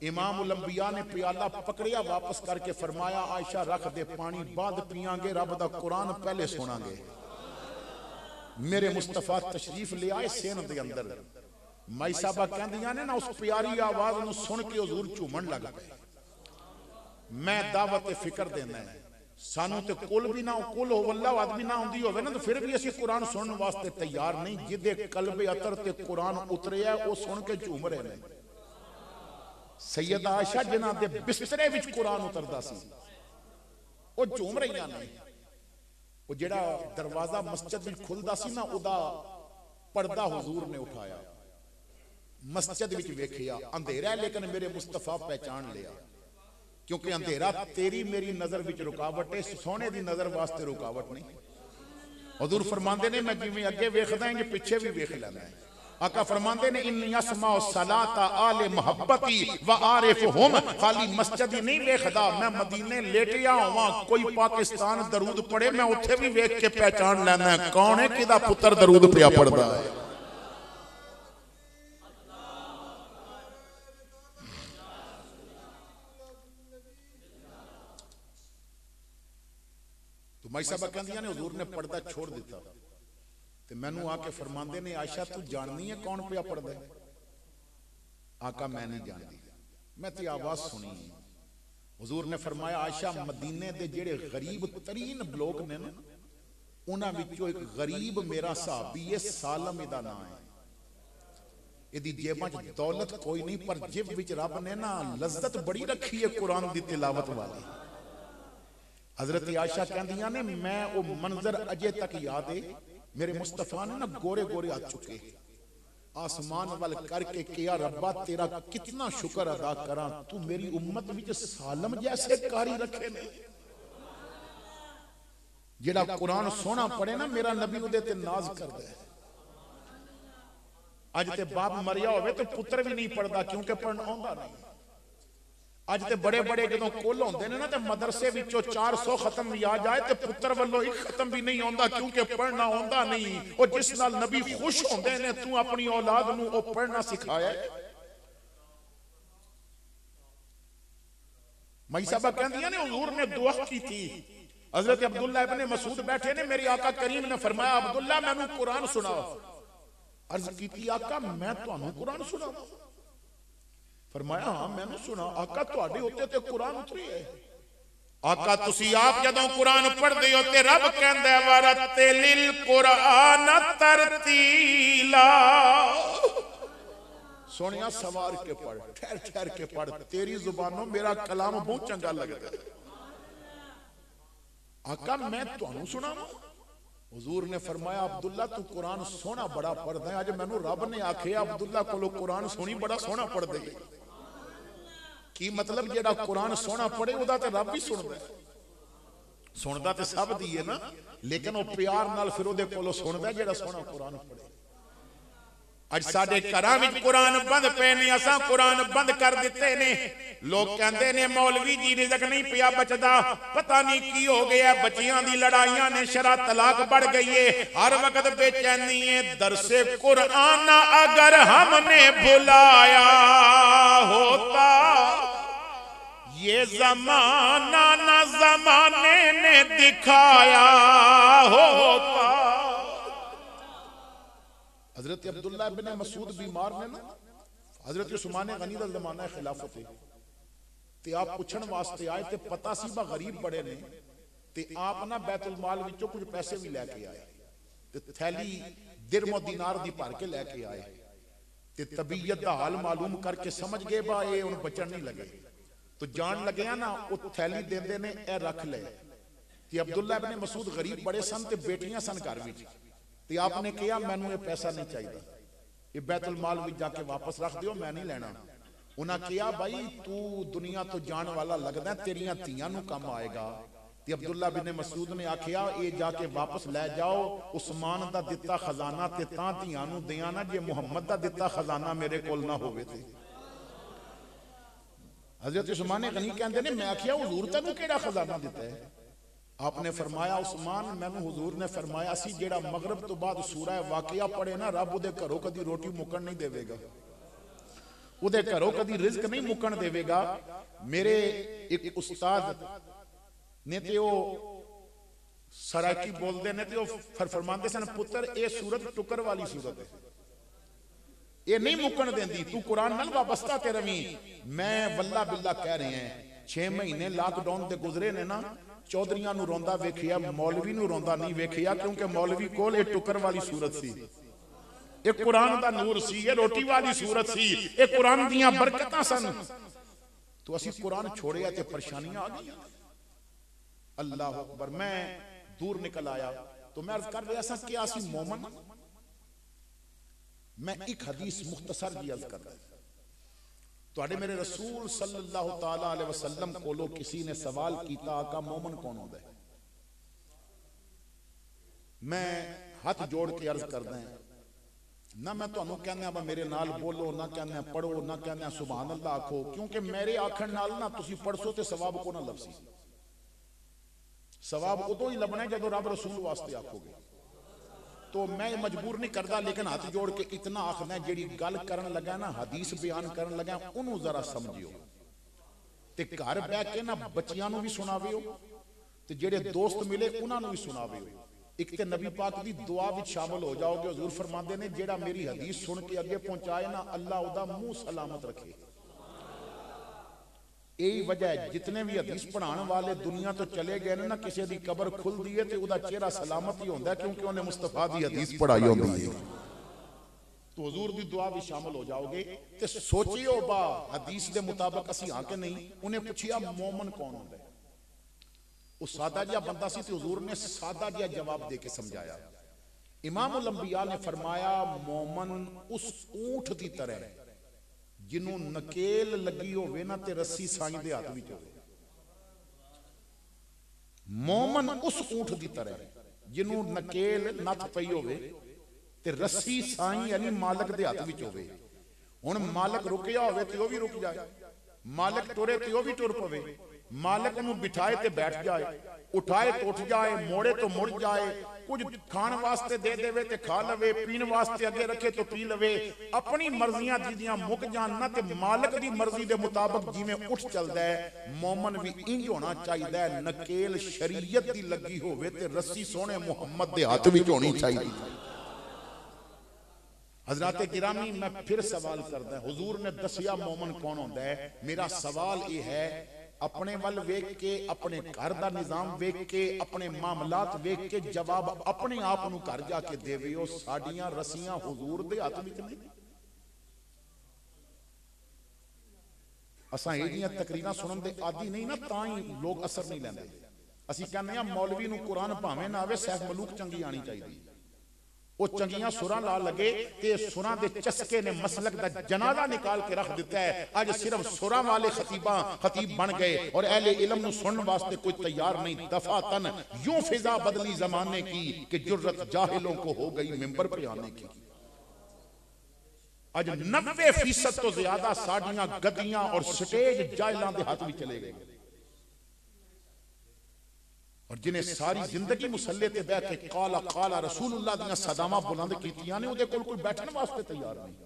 इमाम उल अंबिया ने प्याला पकड़िया, वापस करके फरमाया आयशा रख दे पानी, बाद पियांगे, रब दा कुरान पहले सुनांगे। मेरे मुस्तफा तशरीफ ले आए सेन दे अंदर। माई साहबा कहंदियां ने ना, उस प्यारी आवाज नूं सुन के हुजूर झूमन लग पे। मैं दावत फिक्र देना है, सानू ते कुल भी ना कुल हो वल्ला आदमी ना आंदी होवे ना, तो फिर भी असीं कुरान सुनने वास्ते तैयार नहीं। जिदे कल्बे अतर ते कुरान उतरिया, वो सुन के झूम रहे ने। सैयदा आयशा जिन्हां दे बिस्तरे विच कुरान उतरदा सी, वो झूम रहीआं ने। वो जिहड़ा दरवाजा मस्जिद विच खुलदा सी ना, उहदा पर्दा हुजूर ने उठाया, मस्जिद विच वेखिया। अंधेरा है, लेकिन मेरे मुस्तफा पहचान लिया, क्योंकि अंधेरा तेरी मेरी नजर विच रुकावट है, सोने दी नजर वास्ते रुकावट नहीं। हुजूर फरमांदे ने, मैं जिवें अगे वेखदा हां, पिछे भी वेख लैना है। आका फरमांदे ने, इन्नी अस्माउ सलाता आले मुहब्बती व आरिफुहुम, खाली मस्जिद ही नहीं वेखदा, मैं मदीने लेटिया होवां, कोई पाकिस्तान दरूद पढ़े, मैं उत्थे भी वेख के पहचान लैना है कौन है, किदा पुत्र दरूद पिया पढ़दा है। तो माई साहबा कहंदियां ने, हुजूर ने पर्दा छोड़ दिता ते मैनू आके फरमांदे ने, आयशा तू जाननी है कौन पिया पढ़दा है? आका मैं नहीं जानती, मैं ते आवाज सुनी है। हुजूर ने फरमाया, आयशा मदीने दे जेड़े गरीब तरीन लोग ने ना, उन्हां विचों एक गरीब मेरा सहाबी है, सालम इहदा नाम है। इहदी जेबां च दौलत कोई नहीं, पर जिब विच रब ने ना लज्जत बड़ी रखी है कुरान दी तिलावत वाली। हजरत आयशा कहंदियां ने, मैं वो मंजर अजे तक याद है, मेरे मुस्तफा ने ना गोरे गोरे हाथ चुके, आसमान वाल करके किया, रब्बा तेरा कितना शुक्र अदा करा, तू मेरी उम्मत विच सालम जैसे कारी रखे ने। जेड़ा कुरान सोना पढ़े ना, मेरा नबी उहदे ते नाज करदा है। अज ते बाप मरिया होवे तो पुत्र भी नहीं पढ़दा, क्योंकि पढ़ना आउंदा नहीं। अज तो बड़े बड़े जो कुल होंगे ने ना तो मदरसे विचों 400 खत्म भी आ जाए तो पुत्र वालों एक खत्म भी नहीं आता, क्योंकि पढ़ना आता नहीं। और जिस नाल नबी खुश होंगे ने तू अपनी औलाद नूं ओ पढ़ना सिखाया। मई साहबा कहंदियां ने हुजूर ने दुआ की थी, हजरत अब्दुल्ला इब्ने मसूद बैठे ने, मेरे आका करीम ने फरमाया अब्दुल्ला मैनू कुरान सुनाओ। अर्ज की आका मैं तुहानू कुरान सुनावां? फरमाया हाँ मैनू सुना। आका तुहाडे उत्ते ते कुरान उतरी है। आका तुसी आप जदों कुरान पढ़दे हो ते रब कहंदा है वरतिलिल कुरान तरतीला। सोनिया सवार के पढ़, ठहर ठहर के पढ़, तेरी जुबानों मेरा कलाम बहुत चंगा लगता है। आका मैं तुहानू सुनावां? हुजूर ने फरमाया अब्दुल्ला तू कुरान सोहना बड़ा पढ़दा है। अज मैनू रब ने आखिया अब्दुल्ला कोलों कुरान सुनी बड़ा सोहना पढ़दे। की मतलब जेड़ा कुरान सोहना पढ़े उदा ते रब भी सुनदा है। सुनदा ते सब दी है ना, लेकिन वो प्यार नाल फिर उहदे कोलों सुनदा जेड़ा सोहना कुरान पढ़े। अज साडे घरां विच कुरान बंद पे ने, असां कुरान बंद कर दिते ने। लोग कहंदे ने मौलवी जी रिज़क नहीं पिया बचदा, पता नहीं की हो गया, बच्चियां दी लड़ाइयां ने, शरा तलाक बढ़ गई है, हर वक्त बेचैनी है। दरसे कुरान अगर हमने भुलाया होता, ये जमाना ना जमाने ने दिखाया होता। हजरत अब्दुल्ला इब्ने मसूद बीमार ने ना, हजरत उस्मान गनी दा जमाना है खिलाफत है, ते आप पूछण वास्ते आए ते पता सी बा गरीब बड़े ने, ते आप ना बैतुल माल विचों कुछ पैसे भी लैके आए, ते थैली दिरमो दिनार दी भर के लैके आए, ते तबीयत दा हाल मालूम करके समझ गए बा ये हुण बचन नहीं लगे, तो जान लगे ना वो थैली देंदे ने ए रख ले। ते अब्दुल्ला इब्ने मसूद गरीब बड़े सन ते बेटियां सन घर विच, ते आपने कहा मैनू ये पैसा नहीं चाहिए, ये बैतुल माल विच जाके वापस रख दियो, मैं नहीं लेना। उन्हें कहा भाई तू दुनिया तो जान वाला लगदा, तेरियां धीआं नूं काम आएगा। ते अब्दुल्ला बिन मसूद ने आखिया ये जाके वापस लै जाओ, उस्मान दा दिता खजाना ते तां धीआं नूं दियां ना, जे मुहम्मद दा दिता खजाना मेरे कोल ना होवे ते। हजरत उस्मान गनी कहंदे ने मैं आखिया हुजूर तैनूं किहड़ा खजाना दिता है? आपने फरमाया उस्मान मैनू हुजूर ने फरमाया सी जेड़ा मगरब तो बाद सूरह वाकिया पढ़े ना, रब उहदे घरों कदी रोटी मुकन नहीं देवेगा, उहदे घरों कदी रिज़्क नहीं मुकन देवेगा। मेरे एक उस्ताद ने ते ओ सराकी बोलदे ने ते ओ फरमांदे सन पुत्र ये सूरत टुकर वाली सूरत है, ये नहीं मुकन देंदी, तू कुरान नाल वाबस्ता ते रवी। मैं वल्ला बिल्ला कह रहे हैं 6 महीने लॉकडाउन दे गुजरे ने ना, चौधरियां नूं रोंदा वेखिया, मौलवी नूं रोंदा नहीं वेखिया, क्योंकि मौलवी कोल ये टुकर वाली सूरत सी, ये कुरान दा नूर सी, ये रोटी वाली सूरत सी, ये कुरान दियां बरकतां सन। तो असी कुरान छोड़िया ते परेशानियां आ गई। अल्लाह अकबर। मैं दूर निकल आया तो मैं अर्ज कर रहा था कि असी मोमन। मैं एक हदीस मुख्तसर जी अर्ज कर रहा, तुहाडे मेरे रसूल सल्लल्लाहु ताला अलैहि वसल्लम कोलों किसी ने सवाल किया आका मोमन कौन होता है? मैं हाथ जोड़ के अर्ज करदा ना, मैं तुहानू कहना मेरे नाल बोलो, ना कहना पढ़ो, ना कहना सुभान अल्लाह आखो, क्योंकि मेरे आखण नाल ना तुसी पढ़सो ते सवाब को ना लभसी। सवाब उदों ही लभना है जदों रब रसूल वास्ते आखोगे। तो मैं मजबूर नहीं करता, लेकिन हाथ जोड़ के इतना आखना जिहड़ी गल करन लगा ना, हदीस बयान करन लगा, उन्होंने जरा समझियो ते घर बह के ना बच्चियां नूं भी सुनावियो ते जिहड़े दोस्त मिले उन्होंने भी सुनावियो। एक ते नबी पाक की दुआ विच शामिल हो जाओगे। हुजूर फरमाते ने जिहड़ा मेरी हदीस सुन के अगे पहुंचाए ना, अल्लाह उहदा मुंह सलामत रखे। यही वजह है जितने भी हदीस पढ़ाने वाले दुनिया तो चले गए ना, किसी की कबर खुलती है तो उसका चेहरा सलामत ही होता है, क्योंकि उन्हें मुस्तफा की हदीस पढ़ाई होती है। तो हुजूर की दुआ भी शामिल हो जाओगे। तो सोचियो बा हदीस के मुताबिक असी हाँ के नहीं। उन्हें पूछिया मोमन कौन होता है? वो सादा जिहा बंदा सी, हुजूर ने सादा जिहा जवाब दे के समझाया। इमामुल अंबिया ने फरमाया मोमन उस ऊंट की तरह जिन्हों नकेल लगी होवे ना ते रस्सी साईं दे हाथ विच होवे। मोमन उस ऊंट की तरह जिन्हों नकेल नथ पई होवे ते रस्सी साईं यानी मालक दे हाथ विच होवे। हुण मालक रुकिया होवे ते वो भी रुक जाए, मालिक टुरे ते वो भी टुर पवे, मालिक नूं बिठाए ते बैठ जाए, उठाए तो उठ जाए, मोड़े तो मुड़ जाए, कुछ खाण वास्ते दे देवे ते खा लवे, पीण वास्ते अगे रखे तो पी लवे, अपनी मर्जियां जिदियां मुक जान ना ते मालिक दी मर्जी दे मुताबिक जिवें उठ चलदा है। मोमन भी इंज होना चाहिए, नकेल शरीयत दी लगी होवे ते रस्सी सोहणे मुहम्मद दे हाथ विच होनी चाहिए। हजराते गिरामी, मैं फिर सवाल करदा, हुजूर ने दसिया मोमन कौन होंदा है। मेरा सवाल यह है, अपने वल वेख के, अपने घर दा निजाम वेख के, अपने मामलात वेख के जवाब अपने आप नूं घर जाके देवे। ओ साडियां रस्सियां हुजूर दे हाथ विच नहीं। असां इहदियां तकरीरां सुनन दे आदी नहीं ना, तां ही लोग असर नहीं लैंदे। असीं कहने आ मौलवी नूं कुरान भावें ना आवे, सैफ मलूक चंगी आनी चाहिए। वो चंगियां सुरां ला लगे ते सुरां दे चस्के ने मसलक दा जनाजा निकाल के रख दिता है। अज सिर्फ सुरां वाले खतीब बन गए और अहले इल्म नूं सुनने वास्ते कोई तैयार नहीं। दफातन यूं फिजा बदली जमाने की कि जुर्रत जाहिलों को हो गई मिंबर पे आने की। अज 90% तो ज्यादा साडियां गद्दियां और स्टेज जाहिलां दे हाथ में चले गए। और जिन्हें सारी जिंदगी मुसल्ले ते बैठ के काला काला रसूलुल्लाह दियां सदावां बुलंद कीतियां ने, उहदे कोल कोई बैठण वास्ते तैयार नहीं।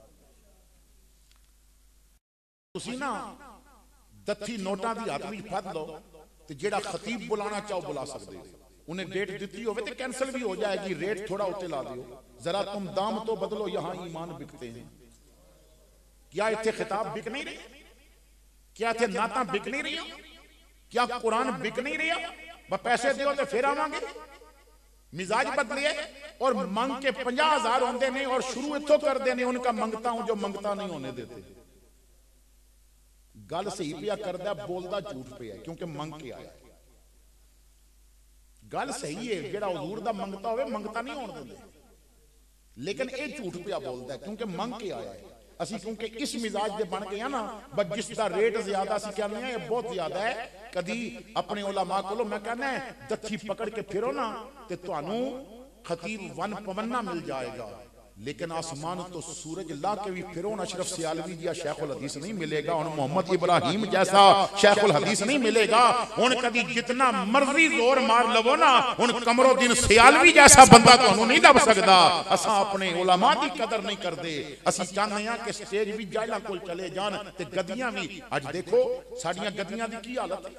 तुसीं ना दत्थी नोटां दी हाथ विच फड़ लो ते जेड़ा खतीब बुलाना चाहो बुला सकदे हो। उन्हें डेट दी होवे ते कैंसल भी हो जाएगी, रेट थोड़ा उत्ते ला दियो, जरा तुम दाम तो बदलो, यहां ईमान बिकते हैं। क्या इत्थे खिताब बिक नहीं रहे? क्या इत्थे नातां बिक नहीं रही? क्या कुरान बिक नहीं रहा? पैसे दियो तो फिर आवांगे। मिजाज बदलिए और मंग के 50,000 होंदे ने और शुरू इत्थों करदे ने, उनका मंगता हूं जो मंगता नहीं होने देते। गल सही पिया करदा, बोलदा झूठ पिया, क्योंकि मंग के आया। गल सही है, जेड़ा हुजूर दा मंगता होवे मंगता नहीं होने देंदे, लेकिन ये झूठ पिया बोलदा क्योंकि मंग के आया है। असी क्योंकि इस मिजाज दे बन गए ना, बस जिसका रेट ज्यादा असी कहने हैं ये बहुत ज्यादा है। कदी अपने उलमा कोलों मैं कहना है दत्थी पकड़ के फिरो ना ते तुहानू खतीब वन पवन्ना मिल जाएगा, लेकिन आसमान तो सूरज ला के भी फिरो ना अशरफ सियालवी जिया शेखुल हदीस नहीं मिलेगा। हुण मोहम्मद इब्राहिम जैसा शेखुल हदीस नहीं मिलेगा। हुण कदी जितना मर्जी जोर मार लवो ना, हुण कमरोद्दीन सियालवी जैसा बंदा तुहानू नहीं लभ सकदा। असां अपने उलमा दी कदर नहीं करदे। असीं चाहते हैं कि स्टेज भी जाहिलां कोल चले जान ते गद्दियां भी। अज देखो साडियां गद्दियां दी की हालत है,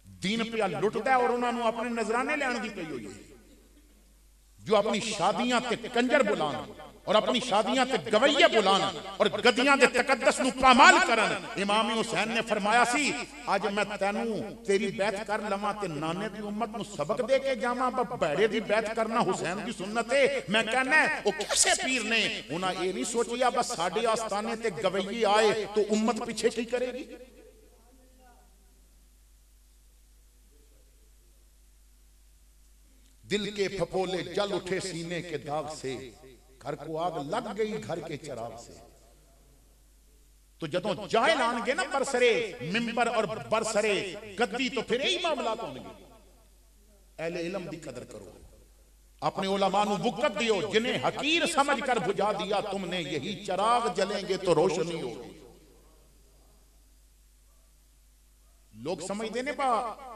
दीन पिया लुटदा और उन्हां नू अपने नजराने लैण दी पई होई है। जो अपनी शादियां ते कंजर बुलान और अपनी शादियां ते गवैये बुलान और गद्दियां दे तकद्दस नू पामाल करन। इमाम हुसैन ने फरमाया सी, आज मैं तैनू तेरी बैत कर लवां ते नाने दी उम्मत नू सबक दे के जावां। भैड़े दी बैत करना हुसैन दी सुन्नत है। मैं कहना ओ कैसे पीर ने, उन्हां ये नहीं सोचिया बस साडे आस्थाने ते गवैये आए तो उम्मत पीछे की करेगी। दिल के फपोले जल उठे सीने के दाग से, घर को आग लग गई घर के चिराग से। तो जदों जाहिल आएंगे ना बरसरे मिंबर और बरसरे गद्दी, तो फिर यही मामलात होंगे। अहले इल्म दी कदर करो, अपने उलमा नू वक़्त दियो। जिन्हें हकीर समझ कर बुझा दिया तुमने, यही चिराग जलेंगे तो रोशनी होगी। लोग समझते ने बा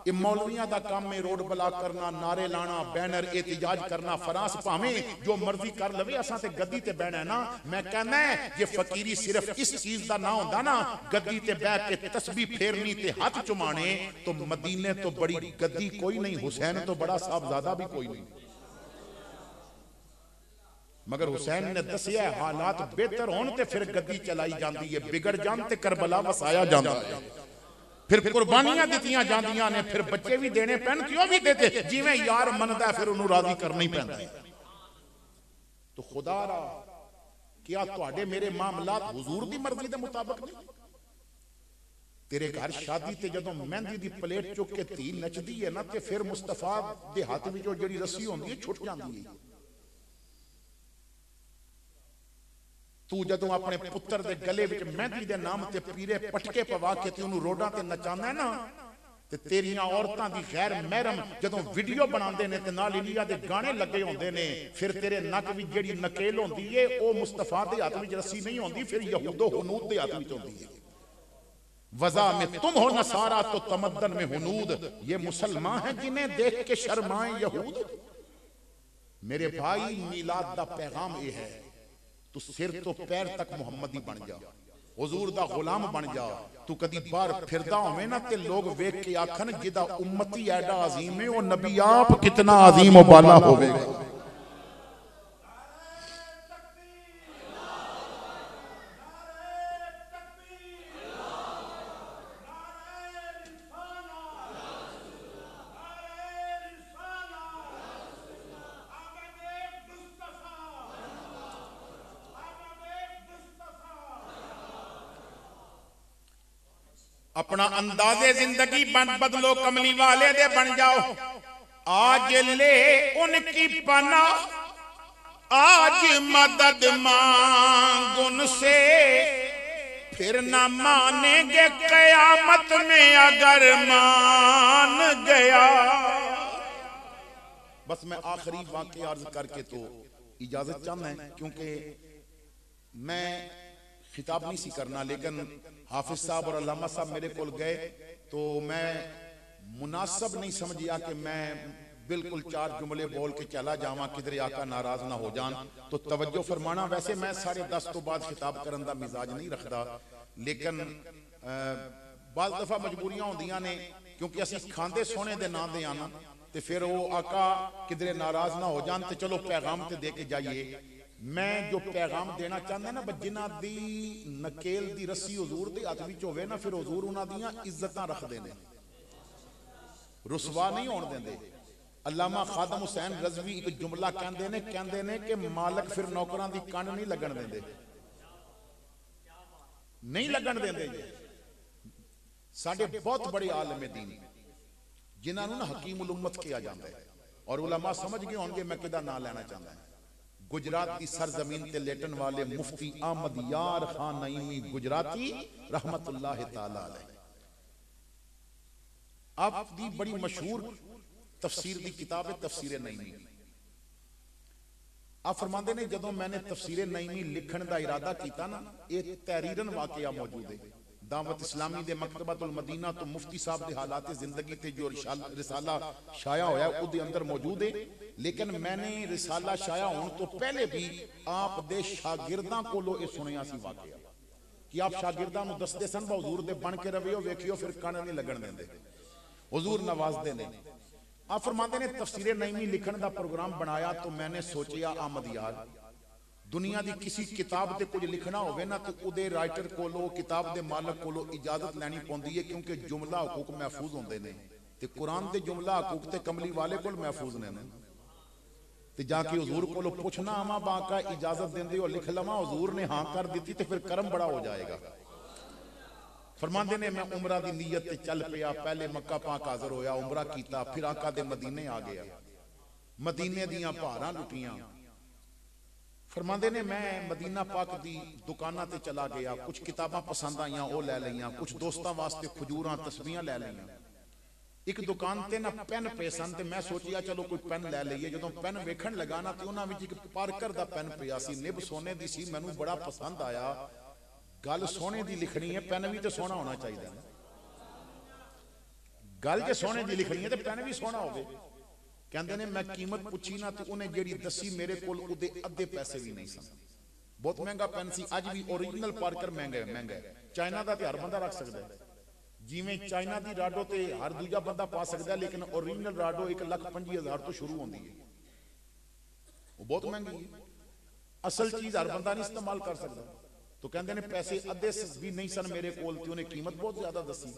ये मौलवियां दा काम में रोड ब्लॉक करना, नारे लाना, बैनर एहतजाज करना, फरास भावें जो मर्जी कर लवे, असां ते गद्दी ते बैठना है ना। मैं कहना है जे फकीरी सिर्फ इस चीज दा ना होंदा ना, गद्दी ते बैठ के तस्बीह फेरनी ते हाथ चुमाने, तो मदीने तो बड़ी गद्दी कोई नहीं, हुसैन तो बड़ा साहबजादा भी कोई नहीं। मगर हुसैन ने दसिया हालात बेहतर होने ते फिर गद्दी चलाई जाती है, बिगड़ जान ते करबला वसाया जाता है, फिर कुर्बानियां दित्तियां जांदियां ने, फिर बच्चे भी देने पैन, क्यों भी देते, जिवें यार मनदा फिर उन्होंने राजी करना ही पैंदा है। तो खुदा रा क्या तुहाडे मेरे मामलात हुजूर दी मर्जी दे मुताबिक नहीं? तेरे घर शादी ते जदों मेहंदी दी प्लेट चुक के धी नचदी है ना, ते फिर मुस्तफा दे हाथ विचों जिहड़ी रस्सी होंदी है छुट जांदी है। तू जदों अपने पुत्र दे गले विच मेहंदी दे नाम ते पीरे पटके पवा के ते उन्होंने रोडां ते नचाना है ना, ते तेरियां औरतां दी गैर महरम जदों वीडियो बनांदे ने ते नाल इंडिया दे गाने लगे होंदे ने, फिर तेरे नक विच जिहड़ी नकेल होंदी है ओ मुस्तफा दे हाथ विच रस्सी नहीं होंदी, फिर यहूदो हुनूद दे हाथ विच होंदी है। वज़ा में तुम हो नसारा तो तमद्दन में हुनूद, ये मुसलमान हैं जिन्हें देख के शर्माएं यहूद। मेरे भाई मीलाद दा पैगाम ये है, तू सिर तो पैर तक मुहम्मदी बन जा, हुजूर दा गुलाम बन जा। तू कदी बाहर फिरदा होवे ना ते लोग वेख के आखन जिदा उम्मती एडा अजीम है, वो नबी आप कितना अजीम व बाला होवेगा। अपना अंदाजे जिंदगी बदलो, कमली वाले दे बन जाओ। आज ले उनकी पना, आज मदद मांग उनसे, फिर ना मानेंगे कयामत में अगर मान गया। बस मैं आखिरी वाक़या अर्ज करके तो इजाजत चाहता है, क्योंकि मैं खिताब नहीं सी करना, लेकिन हाफिज साहब और अल्लामा साहब मेरे को गए तो मैं मुनासब नहीं समझिया कि मैं बिल्कुल चार जुमले बोल के चला जावा, किधरे आका नाराज ना हो जान। तो तवज्जो फरमाना, वैसे मैं 10:30 तो बाद खिताब करने का मिजाज नहीं रखता, लेकिन बाज़ दफा मजबूरियां होंदियां ने, क्योंकि असी खांदे सोने दे नां दे आना, तो फिर वो आका किधरे नाराज ना हो जान, तो चलो पैगाम ते दे के जाइए। मैं जो पैगाम देना चाहता ना, जिन्हां दी नकेल दी रस्सी हुजूर दे हथ विच होवे ना, फिर हुजूर उन्हां दियां इज्जतां रखदे ने, रुसवा नहीं होण देंदे। अल्लामा खादम हुसैन रज़वी एक जुमला कहंदे ने कि मालक फिर नौकरां दी कंड नहीं लगन देंदे, नहीं लगन देंदे। साडे बहुत बड़े आलम दीन जिन्हां नूं ना हकीमुल उम्मत कहा जांदा है, और उलमा समझ गए होंगे मैं किहदा नाम लेना चाहता है। गुजरात की सरजमीन ते लेटन वाले मुफ्ती अहमद यार खान नईमी गुजराती रहमतुल्लाह ताला अलैह, आप दी बड़ी मशहूर तफसीर दी किताब है तफसीर नईमी। आप फरमाते ने जदों मैंने तफसीर नईमी लिखण दा इरादा किया ना, एक तहरीरन वाकया मौजूद है दावत इस्लामी दे मकतबतुल मदीना तो मुफ्ती साहब दे हालात जिंदगी ते जो रिसाला शाया होया उहदे अंदर मौजूद है। लेकिन मैंने रिसाला शाया होने तो पहले भी आप दे शागिर्दां कोलों ये सुनिया सी वाकया कि आप शागिर्दां नूं दसदे सन हुजूर दे बन के रवियो, वेखियो फिर कण नहीं लगन देंदे, हुजूर नवाजदे ने। आप फरमाते ने तफसीर नईमी लिखण दा प्रोग्राम बनाया तो मैंने सोचिया अहमद यार दुनिया की किसी किताब से कुछ लिखना होवे ना, तो उहदे राइटर कोलों किताब के मालक कोलों इजाजत लैनी पौंदी है, क्योंकि जुमला हकूक महफूज होंदे ने, ते कुरान के जुमला हकूक ते कमली वाले कोल महफूज ने। ते जाके हुजूर कोलों पुछना आवा बाका इजाजत देंदे हो लिख लवा, हुजूर ने हाँ कर दी तो फिर करम बड़ा हो जाएगा। फरमांदे ने मैं उमरा की नीयत ते चल पिया, पहले मक्का पाक हाज़र होया, उमरा कीता, फिर आका दे मदीने आ गया, मदीने दियां भारां लुटियां। फरमांदे ने मैं मदीना पाक दी दुकानां ते चला गया, कुछ किताबां पसंद आईयां वो लै लईयां, कुछ दोस्तां वास्ते खजूरां तस्बीहां लै लईयां। एक दुकान ते ना पेन पे सन, ते मैं सोचिया चलो कोई पेन लै लईए। जदों पेन वेखण लगा ना ते उन्हां विच एक पार्कर दा पेन पिया सी, निब सोने दी सी, मैनूं बड़ा पसंद आया। गल सोने दी लिखनी है, पेन भी तो सोना होना चाहिए। गल जे सोने दी लिखनी है तो पेन भी सोना होवे। कहते ने मैं कीमत पूछी ना तो उन्हें जेड़ी दसी मेरे कोल उहदे अद्धे पैसे भी नहीं सन। बहुत महंगा पेन सी, अज भी ओरिजिनल पार्कर महंगा है। चाइना का तो हर बंदा रख सकता है, जिमें चाइना की राडो तो हर दूजा बंदा पा सकता है, लेकिन ओरिजिनल राडो 1,25,000 तो शुरू होती है, वो बहुत महंगी है। असल चीज हर बंदा नहीं इस्तेमाल कर सकता। तो कहते हैं पैसे अद्धे भी नहीं सन मेरे कोल, ते उन्हें कीमत बहुत ज्यादा दसी,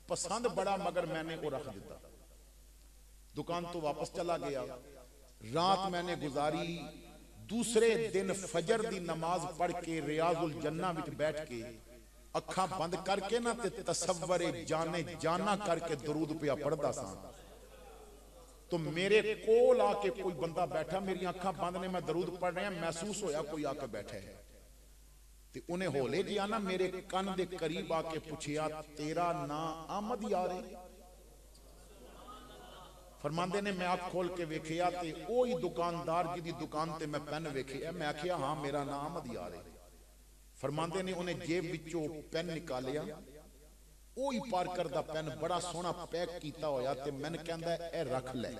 पसंद बड़ा, मगर मैंने वो रख दिता। दुकान तो वापस चला गया। रात मैंने गुजारी, दूसरे दिन फजर दी नमाज पढ़ के रियाजुल जन्ना विच बैठ के अखा बंद करके ना ते तसव्वुरे जाने जाना करके दरूद पिया पढ़दा सा। तो मेरे कोल आके कोई बंदा बैठा, मेरी अखा बंद ने, मैं दरूद पढ़ रहा, महसूस होया कोई आके बैठा है। ते उन्हें होले जिया ना मेरे कन दे करीब आके पूछया, तेरा नाम अहमद यार है? फरमांदे ने मैं आँख खोल के वेखिया ते ओही दुकानदार जी दी दुकान ते मैं पेन वेखिया। मैं आखिया हाँ मेरा नाम अहमद यार है। फरमांदे ने उन्हें जेब विचों पेन निकालिया ਉਹੀ ਪਾਰਕਰ ਦਾ ਪੈਨ बड़ा सोहना पैक किया होया ते मैंने कहंदा ए रख ले।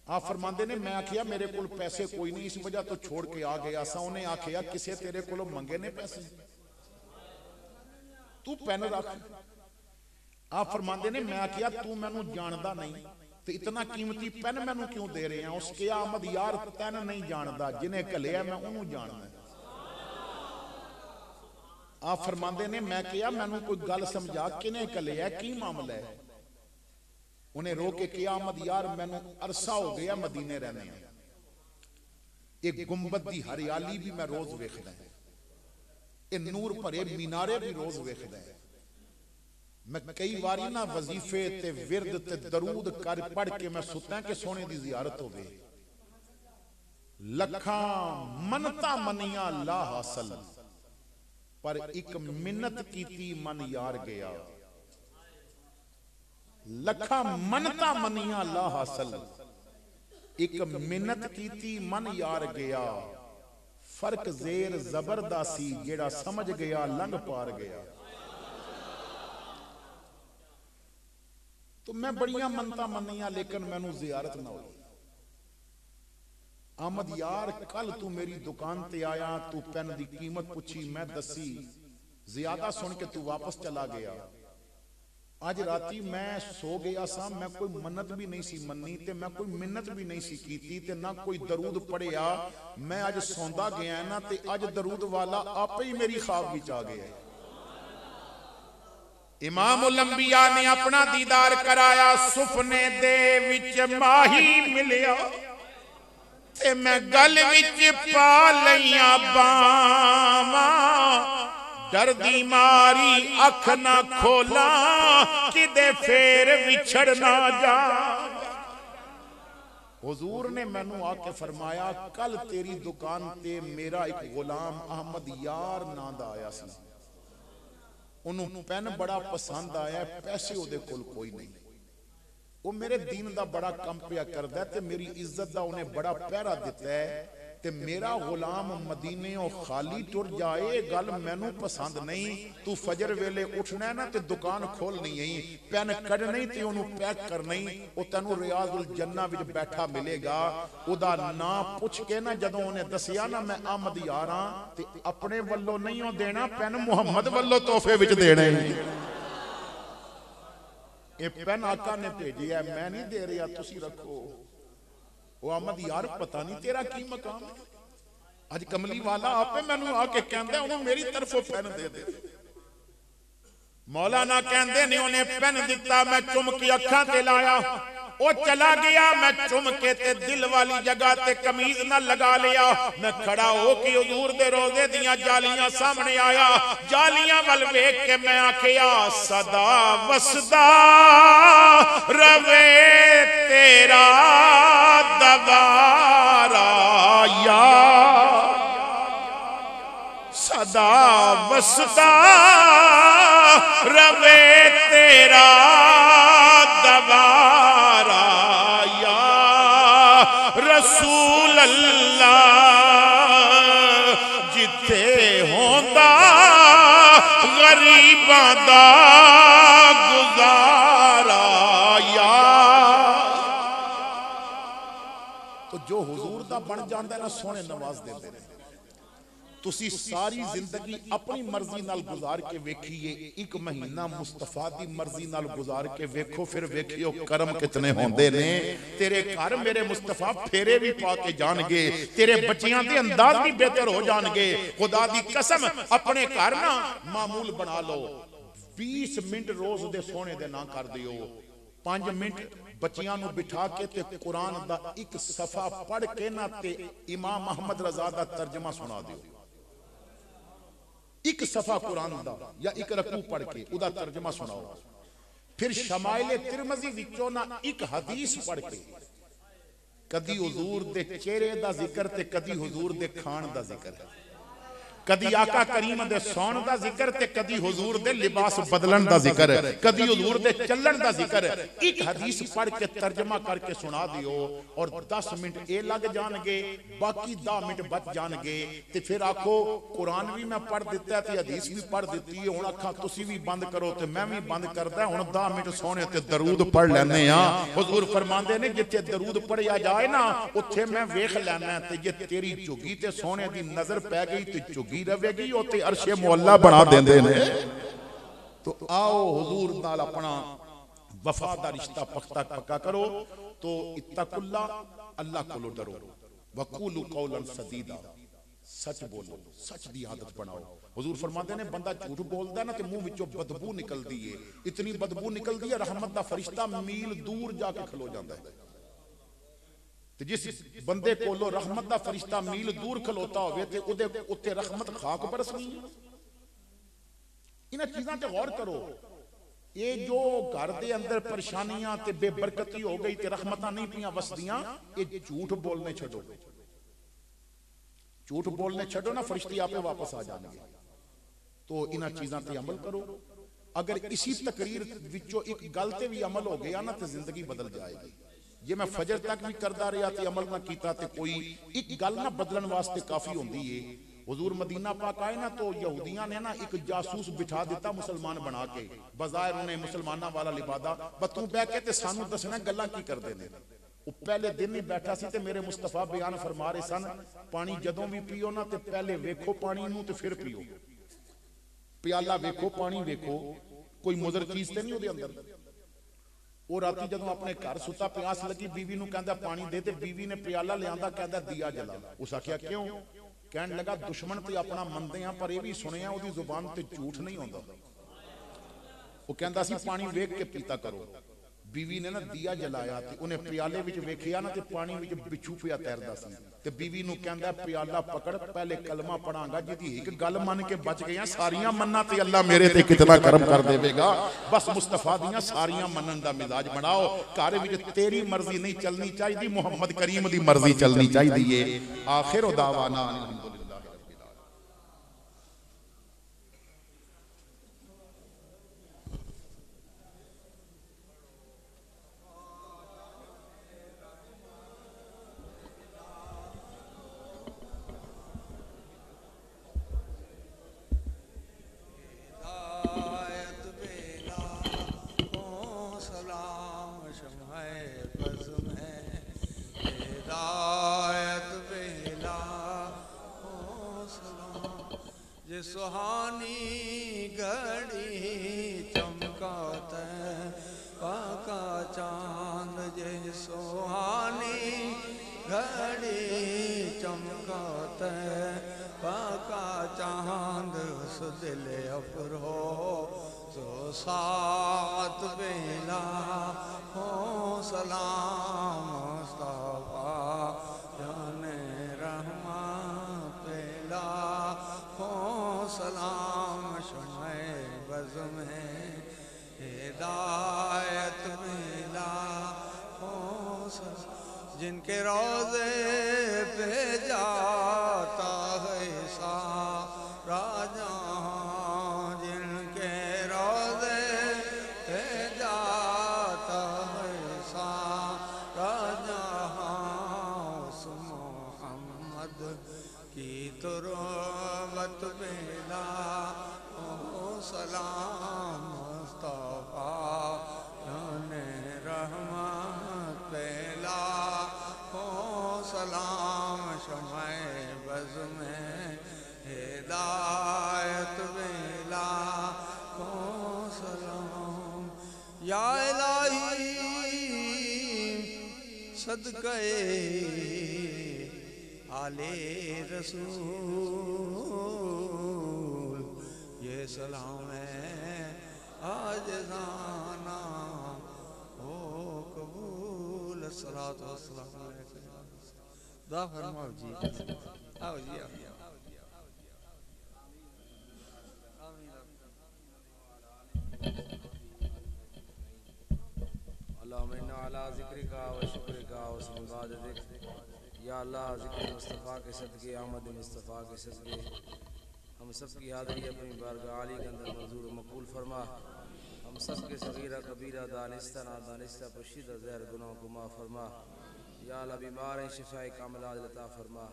आप फरमाते ने मैं आखिया मेरे को पैसे कोई नहीं, इस वजह तो छोड़ के आ गया सा। उन्हें आखिया किसे तेरे को मंगे ने पैसे, तू पेन रख। आप फरमाते ने मैं आखिया तू मैनू जानदा नहीं तो इतना कीमती पेन मैनू क्यों दे रहे हैं। उसके आमद यार तेन नहीं जानदा, जिन्हें घलिया मैं उन्होंने जानदा। आप फरमाते ने मैं किया मैनू कोई गल समझा, किने घलिया की मामला है। उन्हें रो के किया अहमद यार मैनू अरसा हो गया मदीने रहने, एक गुंबद की हरियाली भी मैं रोज वेखदा है, ये नूर भरे मीनारे भी रोज वेखदा है। मैं कई बारी ना वजीफे ते विरद ते दरूद कर पढ़ के मैं सुता कि सोने की जियारत होवे। लखां मनता मनिया ला हासिल, पर एक मिन्नत कीती मन यार गया। लखा मनता मनिया ला हासिल, एक मिन्नत कीती मन यार गया। फर्क जेर जबरदस्ती जेड़ा समझ गया लंघ पार गया। तो मैं बड़िया मनता मनिया लेकिन मैनू जियारत ना हुई। अहमद यार कल तू मेरी दुकान ते आया, तू पेन की कीमत पूछी, मैं दसी, ज्यादा सुन के तू वापस चला गया। अज राती मैं सो गया सा, मैं कोई मन्नत भी नहीं सी मन्नी ते मैं कोई मिन्नत भी नहीं सी कीती ते ना कोई दरूद पढ़िया। मैं अज सौंदा गया ना ते अज दरूद वाला आपे ही मेरी ख्वाब विच आ गया। इमाम उल अंबिया ने अपना दीदार कराया, सुपने दे विच माही मिलिया ते मैं गल विच पा लईयां बावां। डर दी मारी अख ना खोला, किदे फेर विछड़ ना जा। हुजूर ने मैनू आके फरमाया कल तेरी दुकान ते मेरा एक गुलाम अहमद यार नां दा आया सी, उन्होंने पेन बड़ा पसंद आया, पैसे उहदे कोल कोई नहीं, वो मेरे दीन दा बड़ा कम पिया करदा ते मेरी इज्जत दा उन्हें बड़ा पहरा दिता है ते मेरा गुलाम मदीने खाली टुर जाए गल मैनू पसंद नहीं। तू फजर वेले उठना है ना ते दुकान खोलनी है, पेन कढ़ना ही ते ओनू पैक करना ही, वो तेनू रियाजुल जन्ना विच बैठा मिलेगा। उदा नाम पुछ के ना जदों उन्हें दसिया ना मैं अहमद यार हां ते अपने वल्लों नहीं हो देना, पेन मुहम्मद वल्लों तोहफे विच देना है। ये पेन आका ने भेजी है, मैं नहीं दे रहा, तुसी रखो। वो अहमद यार पता नहीं तेरा की मकाम है। अज कमली वाला आपे मैनू आके कहंदा उन्होंने मेरी तरफों पेन दे दे। मौलाना कहंदे ने उन्हें पेन दिता, मैं चुम के अखां ते लाया, वो चला गया। मैं चुम के ते दिल वाली जगह ते कमीज ना लगा लिया। मैं खड़ा हो के हुजूर दे रोजे दियां जालियां सामने आया, जालियां वल वेख के मैं आखिया सदा वसदा रवे तेरा दवारा या, सदा वसदा रवे तेरा दवारा या रसूल अल्लाह। जिथे होंदा गरीबां दा गुजारा या। तो जो हुजूर दा बन जांदा ना सोहने नवाज देंदे ने। तुसी सारी जिंदगी अपनी मर्जी नाल गुजार के वेखिए, एक महीना मुस्तफा दी मर्जी नाल गुजार के वेखो, फिर वेखियो करम कितने होंदे ने। तेरे घर मेरे मुस्तफा फेरे भी पा के जाणगे, तेरे बच्चियां दे अंदाज भी बेहतर हो जाणगे। खुदा दी कसम अपने घर ना मामूल बना लो, 20 मिनट रोज दे सोने दे ना कर दियो। 5 मिनट बच्चियां नू बिठा के ते कुरान दा एक सफा पढ़ के ना ते इमाम अहमद रजा दा तर्जमा सुना दियो। एक सफा कुरान दा या एक रकू पढ़ के उदा तर्जमा सुनाओ। फिर शमाइले तिरमिज़ी विचों ना एक हदीस पढ़ के, कदी हुजूर दे चेहरे दा जिक्र ते कदी हुजूर दे खान दा जिक्र है। कदी आका करीम दे सौण दा जिक्र ते कदी हुजूर दे लिबास बदलन दा जिक्र, कदी हुजूर दे चलन दा जिक्र। एक हदीस पढ़ के तर्जमा करके सुना दियो और 10 मिनट ए लग जाणगे, बाकी 10 मिनट बच जाणगे। ते फिर आखो कुरान भी मैं पढ़ दिता ते हदीस भी पढ़ दी है, हुण अखां तुसीं भी बंद करो ते मैं भी बंद करदा। हुण 10 मिनट सोने ते दरूद पढ़ लैने आ। हुजूर फरमांदे ने जिथे दरूद पढ़िया जाए ना उत्थे मैं वेख लैना, ते जे तेरी झुगी ते सोने दी नजर पै गई ते झुगी रहेगी, ओते अर्शे मुअल्ला बना देंदे ने। तो आओ हुजूर नाल अपना वफा दा रिश्ता पक्का करो। तो इत्तकुल्लाह, अल्लाह कोलो डरो, वकूलु कौलन सदीदा, सच बोलो, सच दी आदत बनाओ। हुजूर फरमाते ने बंदा झूठ बोलदा ना ते मुंह विचों बदबू निकलदी है, इतनी बदबू निकलदी है रहमत दा फरिश्ता मील दूर जाके खलो जांदा है। ते जिस बंदे कोलो रहमत दा फरिश्ता मील दूर खलोता होवे ते उदे उत्ते रहमत खाक बरसनी। इन्हां चीज़ां ते गौर करो। ये जो घर दे अंदर परेशानियां ते बेबरकती हो गई ते रहमतां नहीं पियां वसदियां, ये झूठ बोलने छड्डो। झूठ बोलने छड्डो ना, फरिश्ते आपे वापस आ जाएंगे। तो इन्हां चीज़ां ते अमल करो। अगर इसी तकरीर विचों एक गल ते भी अमल हो गया ना तो जिंदगी बदल जाएगी। जे मैं फजर तक भी करदा रहा ते अमल ना कीता ते कोई एक गल ना बदलन वास्ते काफी होंदी है। हुजूर मदीना पाक आए ना तो यहूदियां ने ना एक जासूस बिठा दिता मुसलमान बना के, बजायर उन्हें मुसलमाना वाला लिबादा, तू बह के ते सानू दसना गल्लां की करदे ने। वो पहले दिन ही बैठा सी ते मेरे मुस्तफा बयान फरमा रहे सन, पानी जदों भी पियो ना ते पहले वेखो पानी नू ते फिर पियो। प्याला वेखो, पानी वेखो, कोई मुजर चीज ते नहीं उहदे अंदर। वो राती जदों अपने घर सुता, प्यास लगी, बीवी नू कहंदा पानी दे, ते बीवी ने प्याला लियांदा, कहंदा दिया जला। उस आख्या क्यों? कहन लगा दुश्मन ते अपना मनदे आ, पर यह भी सुनिया उहदी जुबान ते झूठ नहीं आउंदा। वो कहंदा सी पानी वेख के पीता करो। बीवी ने ना दिया जलाया ते उन्हें प्याले विच वेखिया ना ते पानी विच बिच्छू पिया तैरदा सी। ते बीवी नू कहंदा प्याला पकड़, पहले कलमा पढ़ांगा, जिहदी एक गल मन के बच गईयां सारियां मन्ना ते अल्लाह मेरे ते कितना करम कर देवेगा। बस मुस्तफा दियां सारियां मनन दा मिजाज बनाओ। घर विच तेरी मर्जी नहीं चलनी चाहिदी, मुहम्मद करीम दी मर्जी चलनी चाहिदी है। आखिर दावाना सुहानी घड़ी चमकाता पाका चांद, जे सुहानी घड़ी चमकाता पाका चांद, उस दिल अफरो तो सात बेला हो सलाम मुस्तफा जाने रहमा पेला हो सलाम शमे बज़ में हिदायत मिला हो जिनके रोज़े पे जाता है सारा जहां, जिनके रोज़े पे जाता है सारा जहां, उस मोहम्मद की तुरबत मिला हो सलाम मुस्तफा जाने रहमत पेला हो सलाम शमे बज़ में हिदायत मिला हो सलाम। या इलाही सदक़े आले रसूल, ये सलाम है आज जाना हो कबूल। सलात व सलाम दुआ फरमाओ जी, आओ जी आओ। अल्लाहुम्मा अला ज़िक्रिका व शुक्रिका व हुस्न इबादतिक। या अल्लाह ज़िक्र मुस्तफ़ा के सदक़े, आमद मुस्तफ़ा के सदक़े हम सब की हाज़िरी अपनी बारगाह आली के अंदर मंजूर व मकबूल फरमा। हम सब के सगीरा कबीरा दानिस्ता नादानिस्ता पोशीदा ज़हर गुनाहों को माफ़ फरमा। या अल्लाह बीमार हैं शिफाए कामिला अता फरमा।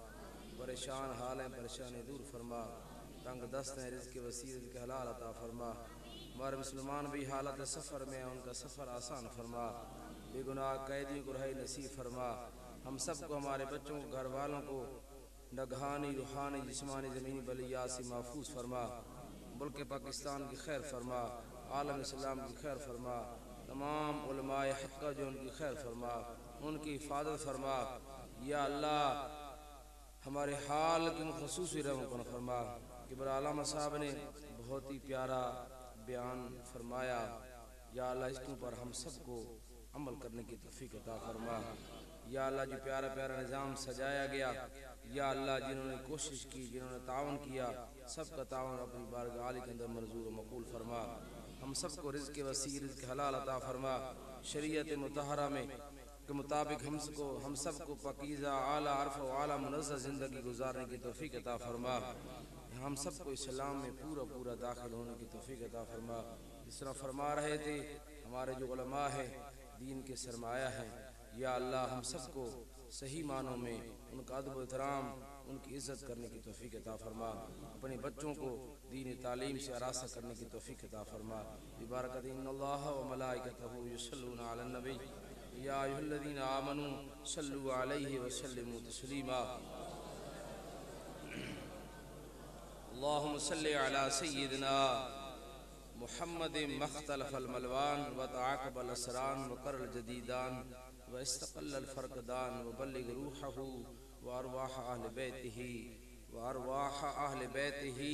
परेशान हाल हैं परेशानी दूर फरमा। तंग दस्त हैं रिज़्क़ वसीर के हलाल अता फरमा। हमारे मुसलमान भी हालत सफ़र में हैं, उनका सफ़र आसान फरमा। बेगुनाह कैदियों को रहाई नसीब फरमा। हम सब को, हमारे बच्चों को, घर वालों को नगहानी रूहानी जिस्मानी ज़मीनी बलियात से महफूज फरमा। मुल्क पाकिस्तान की खैर फरमा। आलम इस्लाम की खैर फरमा। तमाम उलमाए हक़ जो उनकी खैर फरमा, उनकी हिफाजत फरमा। या अल्लाह हमारे हाल के ख़ुसूसी रहम फरमा। किबरा अल्लामा साहब ने बहुत ही प्यारा बयान फरमाया। या अल्लाह इसके ऊपर हम सबको अमल करने की तौफीक अता फरमा। या अल्लाह जो प्यारा प्यारा निज़ाम सजाया गया, या अल्लाह जिन्होंने कोशिश की, जिन्होंने तावन किया, सबका तावन अपनी बारगाह आली के अंदर मंजूर व मकबूल फरमा। हम सबको रिज़्क़ वसीर रिज़्क़ हलाल अता फरमा। शरीयत मुतहरा में के मुताबिक हम सबको पकीज़ा आला अरफ़ व आला मुनज़्ज़ह ज़िंदगी गुजारने की तौफीक अता फरमा। हम सबको इस्लाम में पूरा पूरा दाखिल होने की तौफीक अता फरमा। जिस तरह फरमा रहे थे, हमारे जो उलमा हैं दीन के सरमाया हैं, या अल्लाह हम सबको सही मानों में उनका अदब एहतराम, उनकी इज़्ज़त करने की तौफीक अता फरमा। अपने बच्चों को दीन तालीम से आरास्ता करने की तौफीक अता फरमा। बिबारकत इन्नल्लाह व मलाइकतहू युसल्लूना अलन नबी या अय्युहल्लज़ीना आमनू सल्लू अलैहि व सल्लिमू तस्लीमा। अल्लाहुम्मा सल्लि अला सय्यिदिना मुहम्मदिन मख्तलफल मलवान व तआक़बल असरान व करल जदीदान व इस्तक़ल्लल फ़रक़दान व बल्लिग़ रूहहू व अरवाह अहले बैतिही व अरवाह अहले बैतिही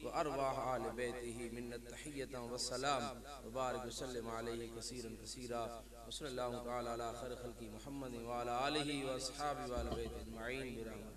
व अरवाह अहले बैतिही मिन्नत तहियतन व सलाम व बारिक व सल्लिम अलैहि कसीरन कसीरा व सल्लल्लाहु तआला अला खैर खल्क़ि मुहम्मद व अला आलिहि व अस्हाबिहि व अहले बैति अजमईन बिरहमतिका।